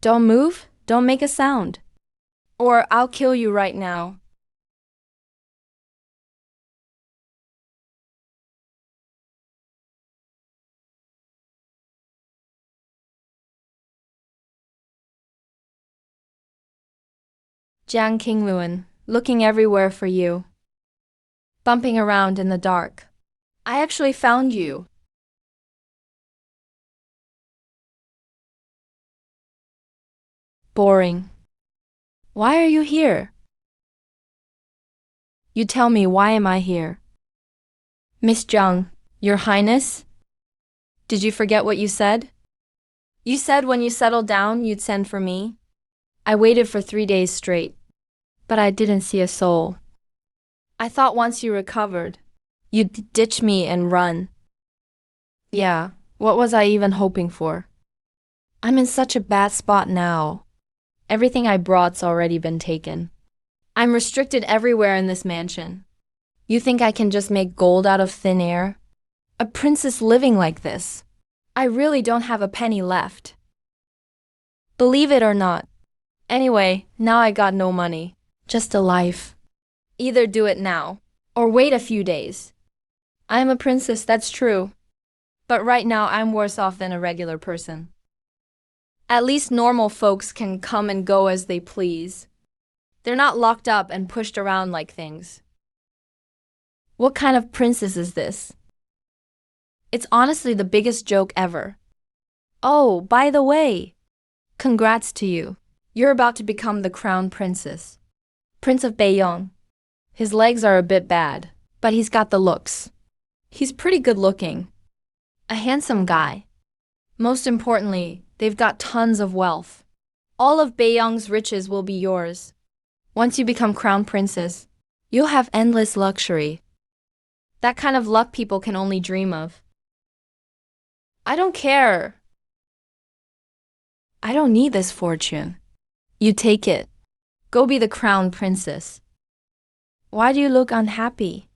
Don't move, don't make a sound, or I'll kill you right now. Jiang Qingluan, looking everywhere for you. Bumping around in the dark. I actually found you. Boring. Why are you here? You tell me, why am I here? Miss Zhang, Your Highness? Did you forget what you said? You said when you settled down, you'd send for me. I waited for 3 days straight, but I didn't see a soul. I thought once you recovered, you'd ditch me and run. Yeah, what was I even hoping for? I'm in such a bad spot now. Everything I brought's already been taken. I'm restricted everywhere in this mansion. You think I can just make gold out of thin air? A princess living like this? I really don't have a penny left. Believe it or not. Anyway, now I got no money. Just a life. Either do it now, or wait a few days. I'm a princess, that's true. But right now I'm worse off than a regular person. At least normal folks can come and go as they please. They're not locked up and pushed around like things. What kind of princess is this? It's honestly the biggest joke ever. Oh, by the way, congrats to you. You're about to become the crown princess. Prince of Beiyang. His legs are a bit bad, but he's got the looks. He's pretty good looking. A handsome guy. Most importantly, they've got tons of wealth. All of Beiyang's riches will be yours. Once you become crown princess, you'll have endless luxury. That kind of luck people can only dream of. I don't care. I don't need this fortune. You take it. Go be the crown princess. Why do you look unhappy?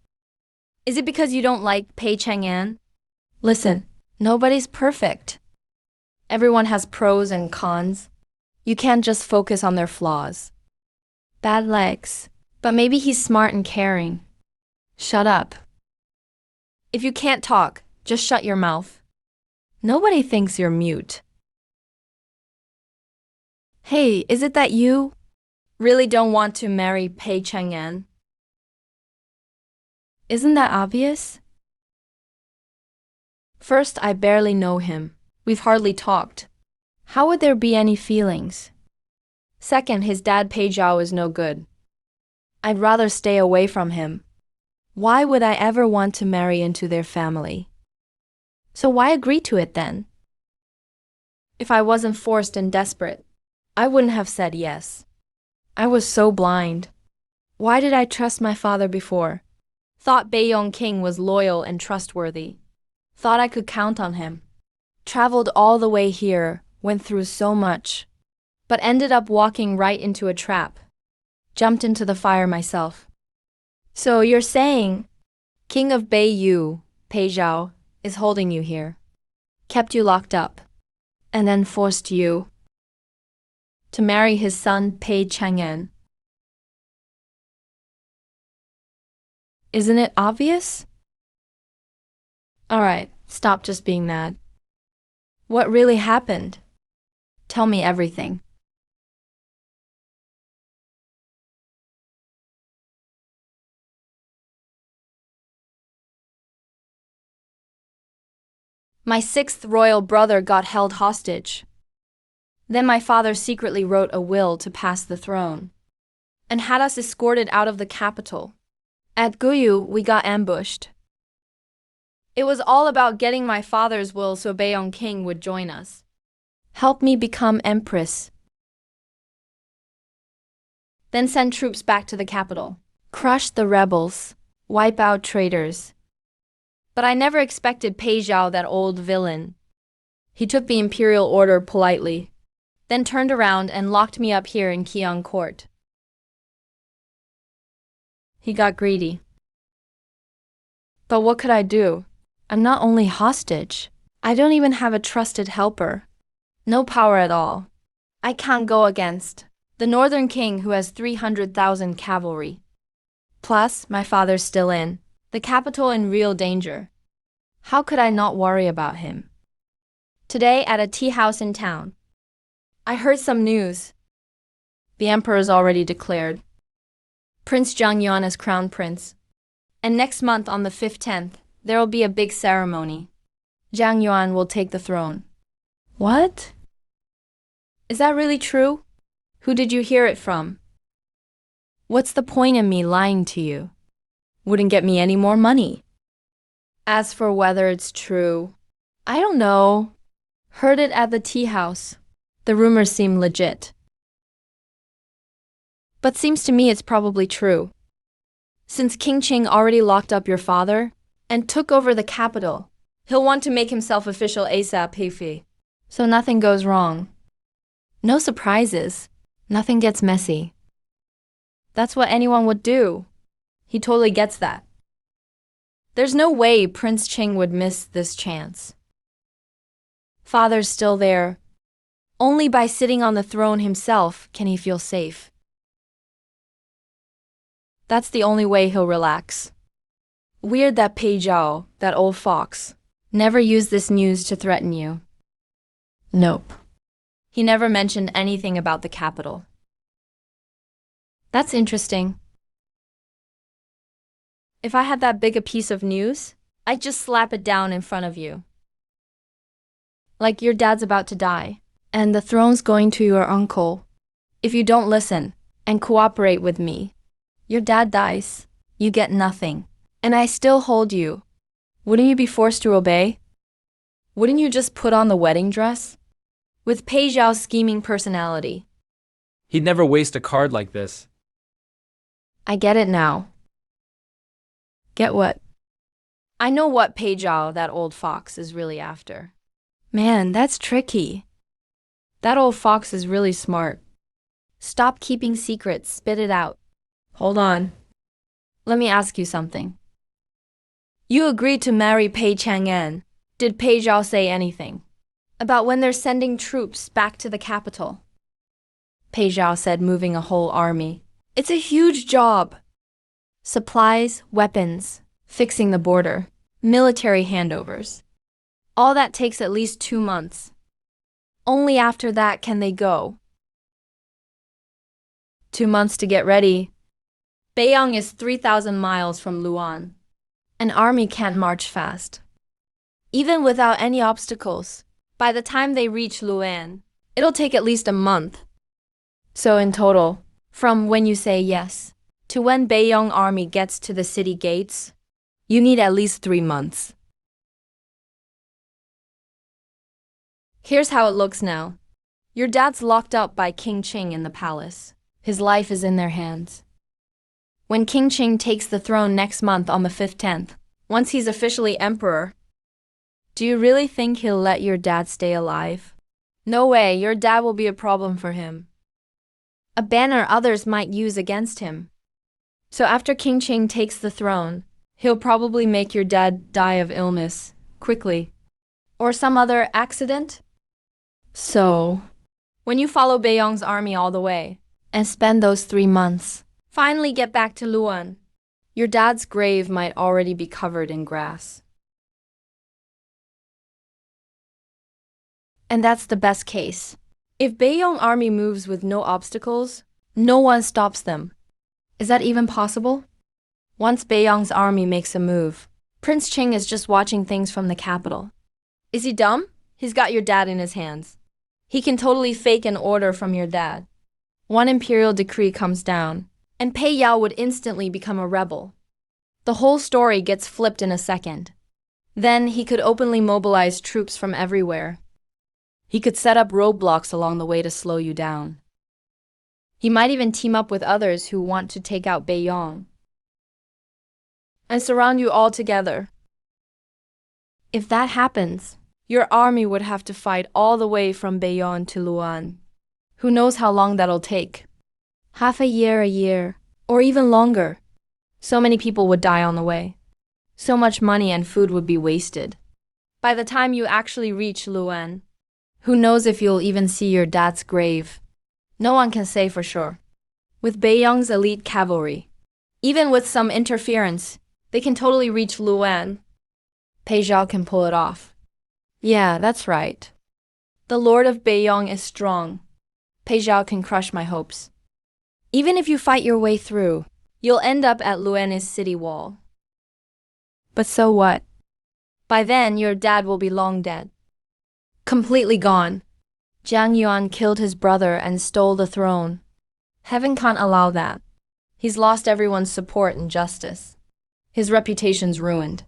Is it because you don't like Pei Chang'an? Listen, nobody's perfect. Everyone has pros and cons. You can't just focus on their flaws. Bad legs. But maybe he's smart and caring. Shut up. If you can't talk, just shut your mouth. Nobody thinks you're mute. Hey, is it that you really don't want to marry Pei Chang'an? Isn't that obvious? First, I barely know him. We've hardly talked. How would there be any feelings? Second, his dad Pei Zhao is no good. I'd rather stay away from him. Why would I ever want to marry into their family? So why agree to it then? If I wasn't forced and desperate, I wouldn't have said yes. I was so blind. Why did I trust my father before? Thought Baiyong King was loyal and trustworthy. Thought I could count on him. Traveled all the way here, went through so much, but ended up walking right into a trap. Jumped into the fire myself. So you're saying King of Beiyu, Pei Zhao, is holding you here, kept you locked up, and then forced you to marry his son Pei Chang'an. Isn't it obvious? Alright, stop just being mad. What really happened? Tell me everything. My sixth royal brother got held hostage. Then my father secretly wrote a will to pass the throne and had us escorted out of the capital. At Guyu, we got ambushed. It was all about getting my father's will so Baiyong King would join us. Help me become Empress. Then send troops back to the capital. Crush the rebels. Wipe out traitors. But I never expected Pei Zhao, that old villain. He took the imperial order politely, then turned around and locked me up here in Qiang Court. He got greedy. But what could I do? I'm not only hostage, I don't even have a trusted helper. No power at all. I can't go against the northern king who has 300,000 cavalry. Plus, my father's still in the capital in real danger. How could I not worry about him? Today, at a tea house in town, I heard some news. The emperor's already declared Prince Zhang Yuan as crown prince. And next month on the 15th, there will be a big ceremony. Zhang Yuan will take the throne. What? Is that really true? Who did you hear it from? What's the point in me lying to you? Wouldn't get me any more money. As for whether it's true, I don't know. Heard it at the tea house. The rumors seem legit. But seems to me it's probably true. Since King Qing already locked up your father and took over the capital, he'll want to make himself official ASAP, Heifi. So nothing goes wrong. No surprises. Nothing gets messy. That's what anyone would do. He totally gets that. There's no way Prince Qing would miss this chance. Father's still there. Only by sitting on the throne himself can he feel safe. That's the only way he'll relax. Weird that Pei Zhao, that old fox, never used this news to threaten you. Nope. He never mentioned anything about the capital. That's interesting. If I had that big a piece of news, I'd just slap it down in front of you. Like your dad's about to die, and the throne's going to your uncle. If you don't listen and cooperate with me, your dad dies, you get nothing, and I still hold you. Wouldn't you be forced to obey? Wouldn't you just put on the wedding dress? With Pei Zhao's scheming personality. He'd never waste a card like this. I get it now. Get what? I know what Pei Zhao, that old fox, is really after. Man, that's tricky. That old fox is really smart. Stop keeping secrets, spit it out. Hold on. Let me ask you something. You agreed to marry Pei Chang'an. Did Pei Zhao say anything about when they're sending troops back to the capital? Pei Zhao said moving a whole army. It's a huge job. Supplies, weapons, fixing the border, military handovers. All that takes at least 2 months. Only after that can they go. 2 months to get ready. Beiyang is 3,000 miles from Luan. An army can't march fast. Even without any obstacles, by the time they reach Luan, it'll take at least a month. So in total, from when you say yes to when Beiyang army gets to the city gates, you need at least 3 months. Here's how it looks now. Your dad's locked up by King Qing in the palace. His life is in their hands. When King Qing takes the throne next month on the 15th, once he's officially emperor, do you really think he'll let your dad stay alive? No way, your dad will be a problem for him. A banner others might use against him. So after King Qing takes the throne, he'll probably make your dad die of illness, quickly. Or some other accident? So, when you follow Beiyang's army all the way, and spend those 3 months, finally get back to Luan, your dad's grave might already be covered in grass. And that's the best case. If Beiyang army moves with no obstacles, no one stops them. Is that even possible? Once Beiyang's army makes a move, Prince Qing is just watching things from the capital. Is he dumb? He's got your dad in his hands. He can totally fake an order from your dad. One imperial decree comes down, and Pei Yao would instantly become a rebel. The whole story gets flipped in a second. Then he could openly mobilize troops from everywhere. He could set up roadblocks along the way to slow you down. He might even team up with others who want to take out Beiyang and surround you all together. If that happens, your army would have to fight all the way from Beiyang to Luan. Who knows how long that'll take? Half a year, or even longer. So many people would die on the way. So much money and food would be wasted. By the time you actually reach Luan, who knows if you'll even see your dad's grave? No one can say for sure. With Beiyang's elite cavalry, even with some interference, they can totally reach Luan. Pei Zhao can pull it off. Yeah, that's right. The Lord of Beiyang is strong. Pei Zhao can crush my hopes. Even if you fight your way through, you'll end up at Luan's city wall. But so what? By then, your dad will be long dead. Completely gone. Jiang Yuan killed his brother and stole the throne. Heaven can't allow that. He's lost everyone's support and justice. His reputation's ruined.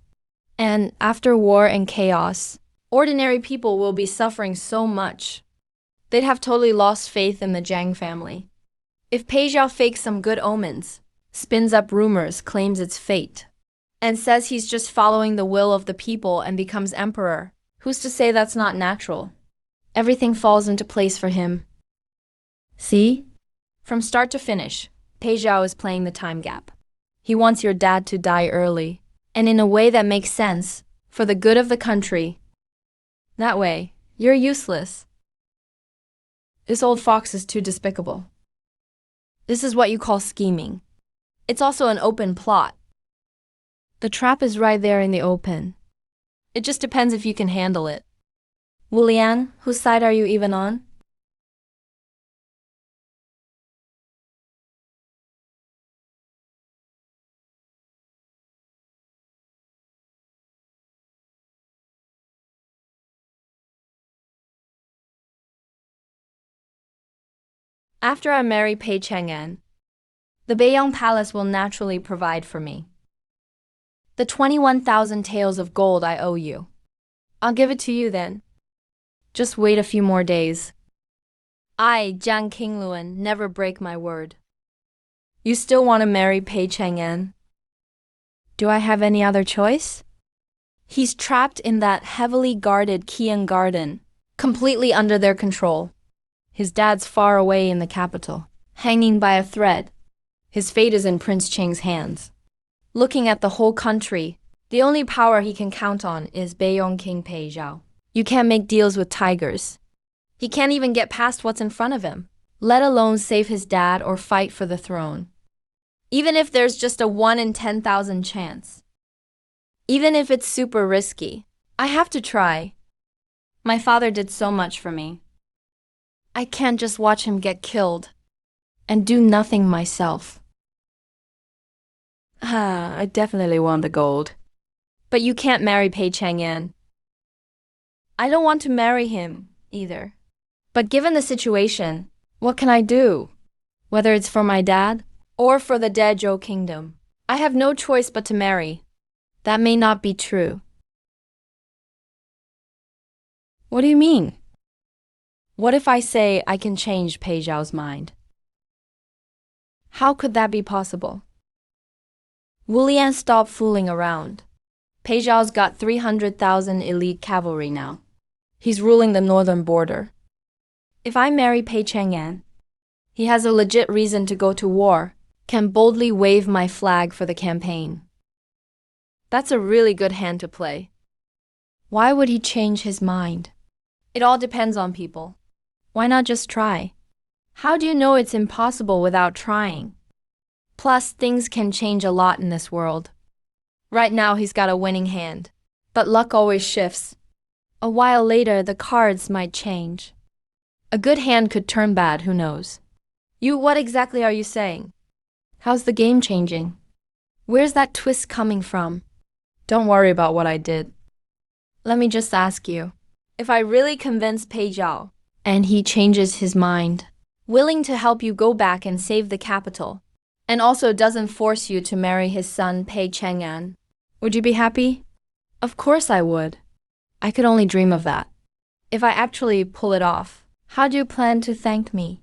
And after war and chaos, ordinary people will be suffering so much. They'd have totally lost faith in the Jiang family. If Pei Zhao fakes some good omens, spins up rumors, claims it's fate, and says he's just following the will of the people and becomes emperor, who's to say that's not natural? Everything falls into place for him. See? From start to finish, Pei Zhao is playing the time gap. He wants your dad to die early, and in a way that makes sense, for the good of the country. That way, you're useless. This old fox is too despicable. This is what you call scheming. It's also an open plot. The trap is right there in the open. It just depends if you can handle it. Wu Lian, whose side are you even on? After I marry Pei Chang'an, the Beiyang Palace will naturally provide for me. The 21,000 taels of gold I owe you. I'll give it to you then. Just wait a few more days. I, Jiang Qingluan, never break my word. You still want to marry Pei Chang'an? Do I have any other choice? He's trapped in that heavily guarded Qian garden, completely under their control. His dad's far away in the capital, hanging by a thread. His fate is in Prince Qing's hands. Looking at the whole country, the only power he can count on is Beiyang King Pei Zhao. You can't make deals with tigers. He can't even get past what's in front of him, let alone save his dad or fight for the throne. Even if there's just a 1 in 10,000 chance. Even if it's super risky, I have to try. My father did so much for me. I can't just watch him get killed and do nothing myself. I definitely want the gold. But you can't marry Pei Chang'an. I don't want to marry him, either. But given the situation, What can I do? Whether it's for my dad or for the Daejo kingdom, I have no choice but to marry. That may not be true. What do you mean? What if I say I can change Pei Zhao's mind? How could that be possible? Wu Lian, stop fooling around. Pei Zhao's got 300,000 elite cavalry now. He's ruling the northern border. If I marry Pei Chang'an, he has a legit reason to go to war, can boldly wave my flag for the campaign. That's a really good hand to play. Why would he change his mind? It all depends on people. Why not just try? How do you know it's impossible without trying? Plus, things can change a lot in this world. Right now, he's got a winning hand. But luck always shifts. A while later, the cards might change. A good hand could turn bad, who knows? What exactly are you saying? How's the game changing? Where's that twist coming from? Don't worry about what I did. Let me just ask you. If I really convince Pei Zhao, and he changes his mind, willing to help you go back and save the capital, and also doesn't force you to marry his son Pei Chang'an, would you be happy? Of course I would. I could only dream of that. If I actually pull it off, how do you plan to thank me?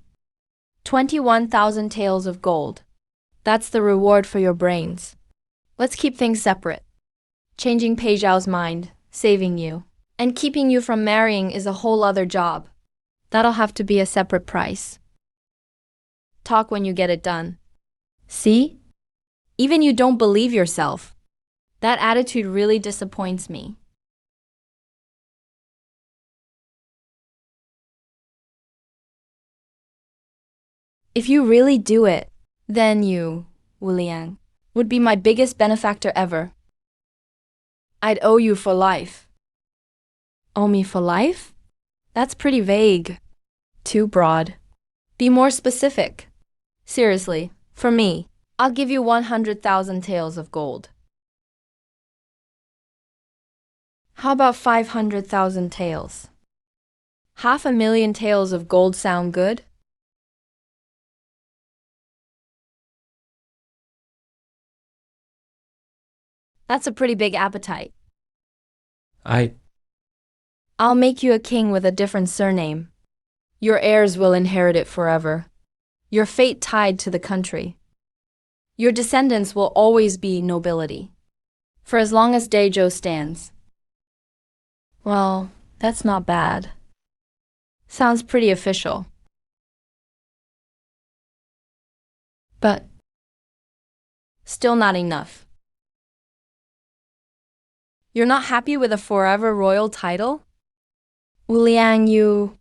21,000 taels of gold. That's the reward for your brains. Let's keep things separate. Changing Pei Zhao's mind, saving you, and keeping you from marrying is a whole other job. That'll have to be a separate price. Talk when you get it done. See? Even you don't believe yourself. That attitude really disappoints me. If you really do it, then you, Wu Lian, would be my biggest benefactor ever. I'd owe you for life. Owe me for life? That's pretty vague. Too broad. Be more specific. Seriously, for me, I'll give you 100,000 taels of gold. How about 500,000 taels? 500,000 taels of gold sound good? That's a pretty big appetite. I'll make you a king with a different surname. Your heirs will inherit it forever. Your fate tied to the country. Your descendants will always be nobility. For as long as Daejo stands. Well, that's not bad. Sounds pretty official. But still not enough. You're not happy with a forever royal title? Wu Lian,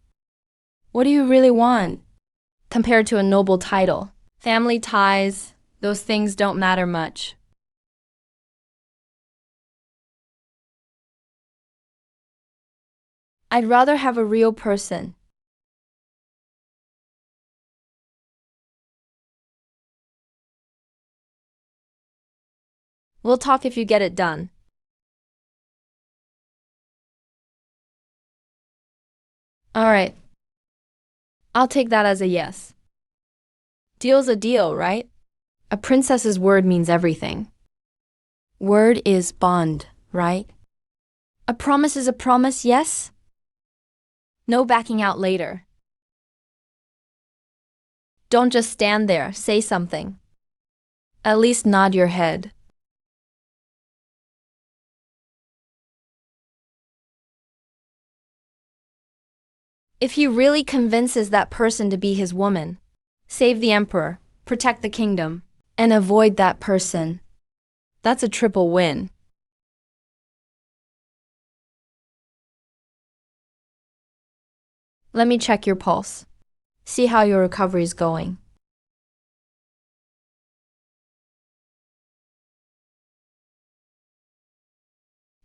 what do you really want? Compared to a noble title, family ties, those things don't matter much. I'd rather have a real person. We'll talk if you get it done. All right. I'll take that as a yes. Deal's a deal, right? A princess's word means everything. Word is bond, right? A promise is a promise, yes? No backing out later. Don't just stand there, say something. At least nod your head. If he really convinces that person to be his woman, save the emperor, protect the kingdom, and avoid that person, that's a triple win. Let me check your pulse. See how your recovery's going.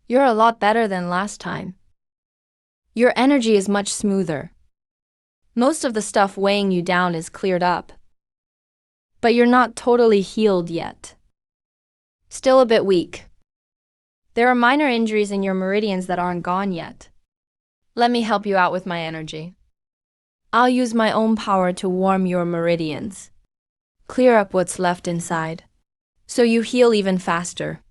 You're a lot better than last time. Your energy is much smoother. Most of the stuff weighing you down is cleared up. But you're not totally healed yet. Still a bit weak. There are minor injuries in your meridians that aren't gone yet. Let me help you out with my energy. I'll use my own power to warm your meridians. Clear up what's left inside, so you heal even faster.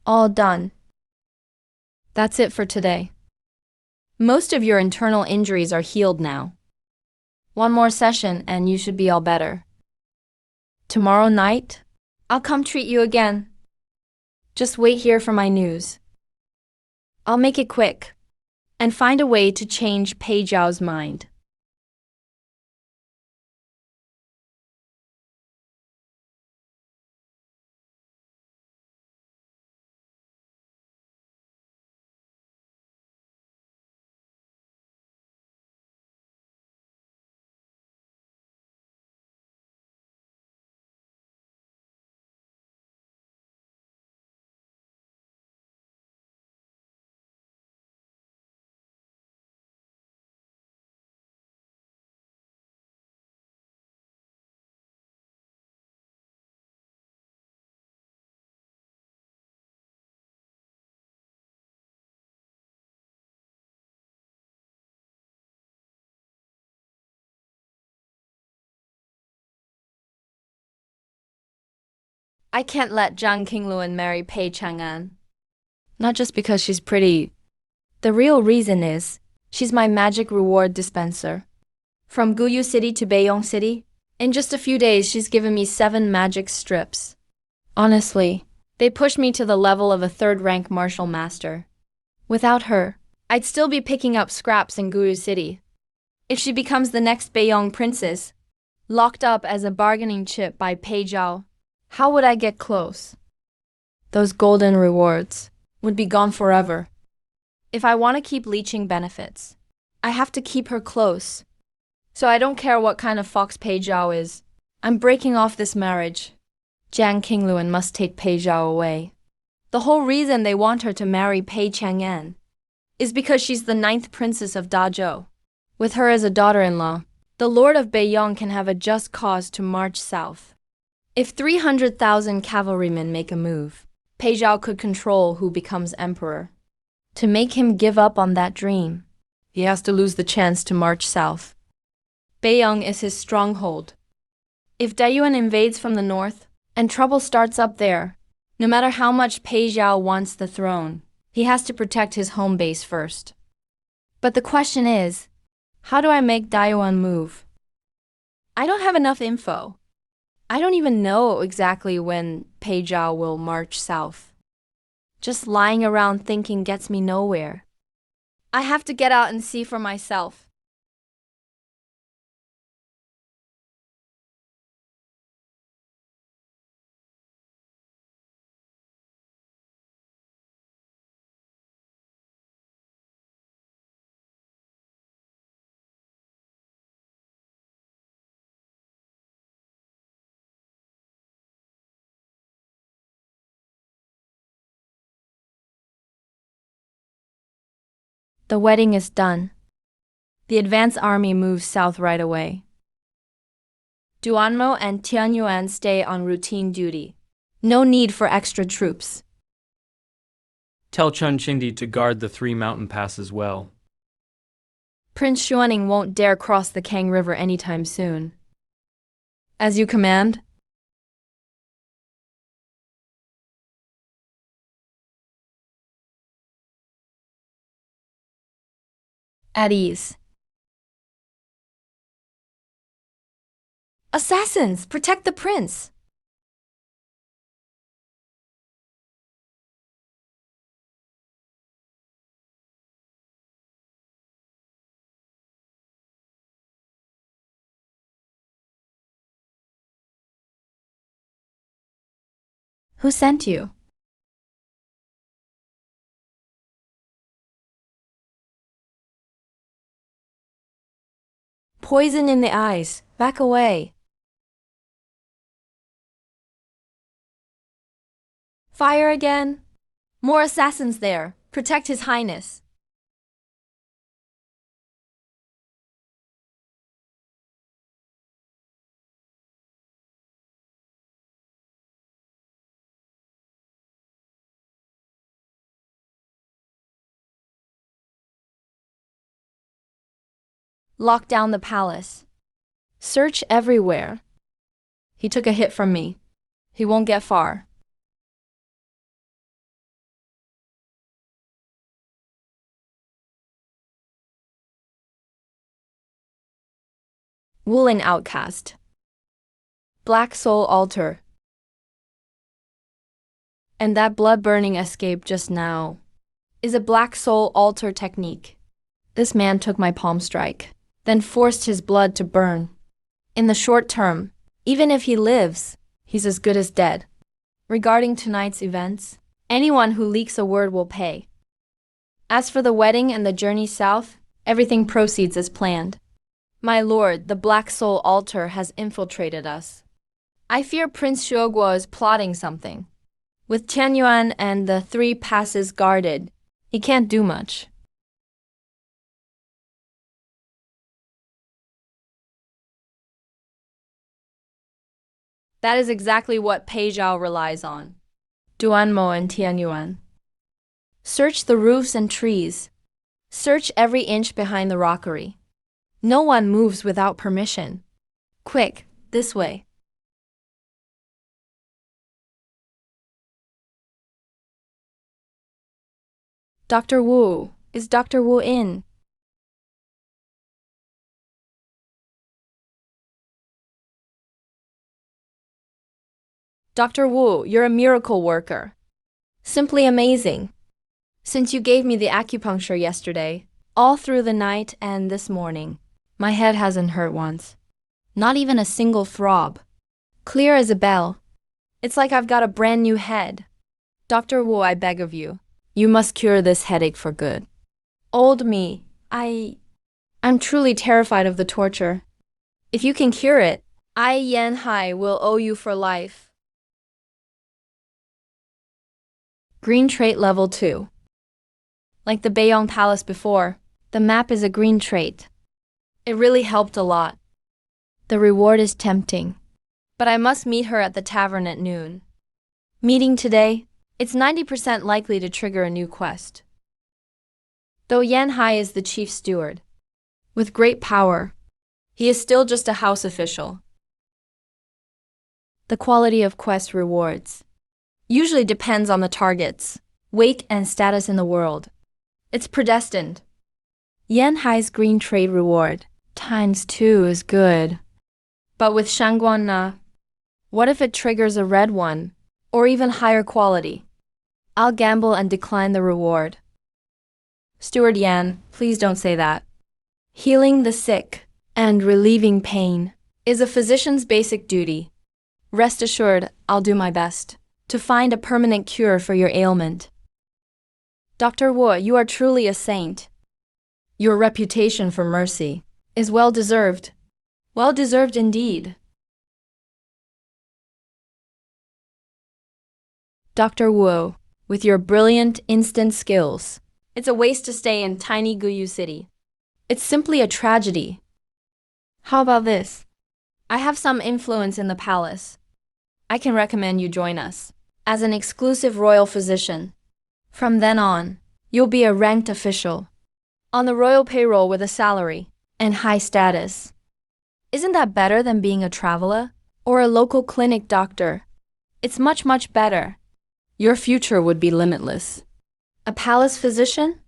All done. That's it for today. Most of your internal injuries are healed now. One more session and you should be all better. Tomorrow night, I'll come treat you again. Just wait here for my news. I'll make it quick and find a way to change Pei Zhao's mind. I can't let Zhang Qingluan marry Pei Chang'an. Not just because she's pretty. The real reason is, she's my magic reward dispenser. From Guyu City to Beiyong City, in just a few days she's given me 7 magic strips. Honestly, they pushed me to the level of a 3rd-rank martial master. Without her, I'd still be picking up scraps in Guyu City. If she becomes the next Beiyong princess, locked up as a bargaining chip by Pei Zhao, how would I get close? Those golden rewards would be gone forever. If I want to keep leeching benefits, I have to keep her close. So I don't care what kind of fox Pei Zhao is. I'm breaking off this marriage. Zhang Qingluan must take Pei Zhao away. The whole reason they want her to marry Pei Chang'an is because she's the 9th princess of Dazhou. With her as a daughter-in-law, the Lord of Beiyong can have a just cause to march south. If 300,000 cavalrymen make a move, Pei Zhao could control who becomes emperor. To make him give up on that dream, he has to lose the chance to march south. Beiyong is his stronghold. If Daiyuan invades from the north, and trouble starts up there, no matter how much Pei Zhao wants the throne, he has to protect his home base first. But the question is, how do I make Daiyuan move? I don't have enough info. I don't even know exactly when Pei Zhao will march south. Just lying around thinking gets me nowhere. I have to get out and see for myself. The wedding is done. The advance army moves south right away. Duanmo and Tianyuan stay on routine duty. No need for extra troops. Tell Chun Qingdi to guard the 3 mountain passes well. Prince Xuanning won't dare cross the Kang River anytime soon. As you command. At ease. Assassins! Protect the prince! Who sent you? Poison in the eyes. Back away. Fire again. More assassins there. Protect His Highness. Lock down the palace. Search everywhere. He took a hit from me. He won't get far. Woolen outcast. Black soul altar. And that blood-burning escape just now is a black soul altar technique. This man took my palm strike, then forced his blood to burn. In the short term, even if he lives, he's as good as dead. Regarding tonight's events, anyone who leaks a word will pay. As for the wedding and the journey south, everything proceeds as planned. My lord, the Black Soul altar has infiltrated us. I fear Prince Shuoguo is plotting something. With Tianyuan and the 3 passes guarded, he can't do much. That is exactly what Pei Zhao relies on. Duanmo and Tianyuan. Search the roofs and trees. Search every inch behind the rockery. No one moves without permission. Quick, this way. Dr. Wu, is Dr. Wu in? Dr. Wu, you're a miracle worker. Simply amazing. Since you gave me the acupuncture yesterday, all through the night and this morning, my head hasn't hurt once. Not even a single throb. Clear as a bell. It's like I've got a brand new head. Dr. Wu, I beg of you, you must cure this headache for good. Old me, I'm truly terrified of the torture. If you can cure it, I, Yan Hai, will owe you for life. Green trait level 2. Like the Beiyang Palace before, the map is a green trait. It really helped a lot. The reward is tempting. But I must meet her at the tavern at noon. Meeting today, it's 90% likely to trigger a new quest. Though Yan Hai is the chief steward, with great power, he is still just a house official. The quality of quest rewards usually depends on the target's weight and status in the world. It's predestined. Yan Hai's green trade reward ×2 is good. But with Shangguan Na, what if it triggers a red one, or even higher quality? I'll gamble and decline the reward. Steward Yan, please don't say that. Healing the sick and relieving pain is a physician's basic duty. Rest assured, I'll do my best to find a permanent cure for your ailment. Dr. Wu, you are truly a saint. Your reputation for mercy is well-deserved. Well-deserved indeed. Dr. Wu, with your brilliant instant skills, it's a waste to stay in tiny Guyu City. It's simply a tragedy. How about this? I have some influence in the palace. I can recommend you join us as an exclusive royal physician. From then on, you'll be a ranked official on the royal payroll with a salary and high status. Isn't that better than being a traveler or a local clinic doctor? It's much, much better. Your future would be limitless. A palace physician?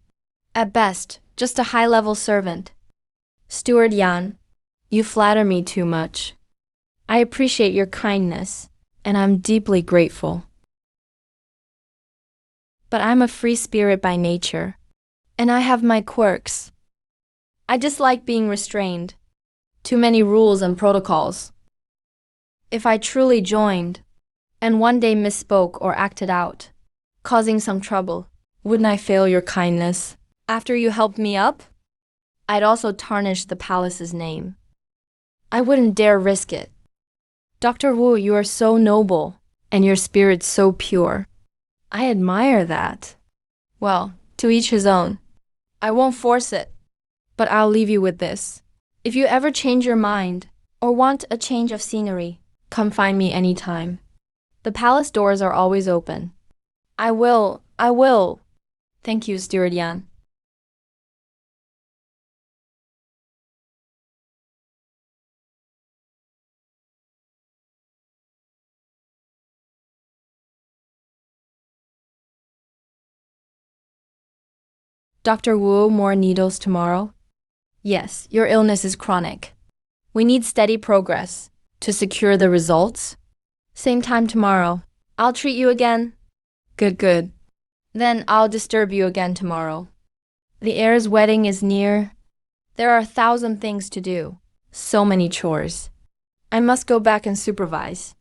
At best, just a high-level servant. Steward Yan, you flatter me too much. I appreciate your kindness, and I'm deeply grateful. But I'm a free spirit by nature, and I have my quirks. I dislike being restrained. Too many rules and protocols. If I truly joined, and one day misspoke or acted out, causing some trouble, wouldn't I fail your kindness? After you helped me up, I'd also tarnish the palace's name. I wouldn't dare risk it. Dr. Wu, you are so noble, and your spirit so pure. I admire that. Well, to each his own. I won't force it, but I'll leave you with this. If you ever change your mind, or want a change of scenery, come find me anytime. The palace doors are always open. I will. Thank you, Steward Yan. Dr. Wu, more needles tomorrow? Yes, your illness is chronic. We need steady progress to secure the results. Same time tomorrow. I'll treat you again. Good, good. Then I'll disturb you again tomorrow. The heir's wedding is near. There are 1,000 things to do. So many chores. I must go back and supervise.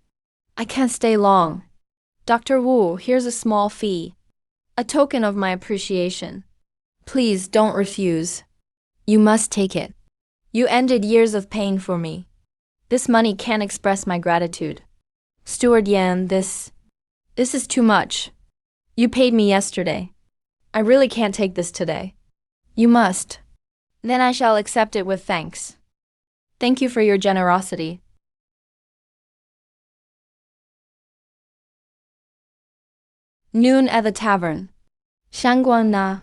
I can't stay long. Dr. Wu, here's a small fee. A token of my appreciation. Please don't refuse. You must take it. You ended years of pain for me. This money can't express my gratitude. Steward Yan, this is too much. You paid me yesterday. I really can't take this today. You must. Then I shall accept it with thanks. Thank you for your generosity. Noon at the tavern. Shangguan Na.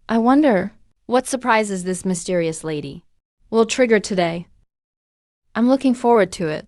I wonder, what surprises this mysterious lady will trigger today? I'm looking forward to it.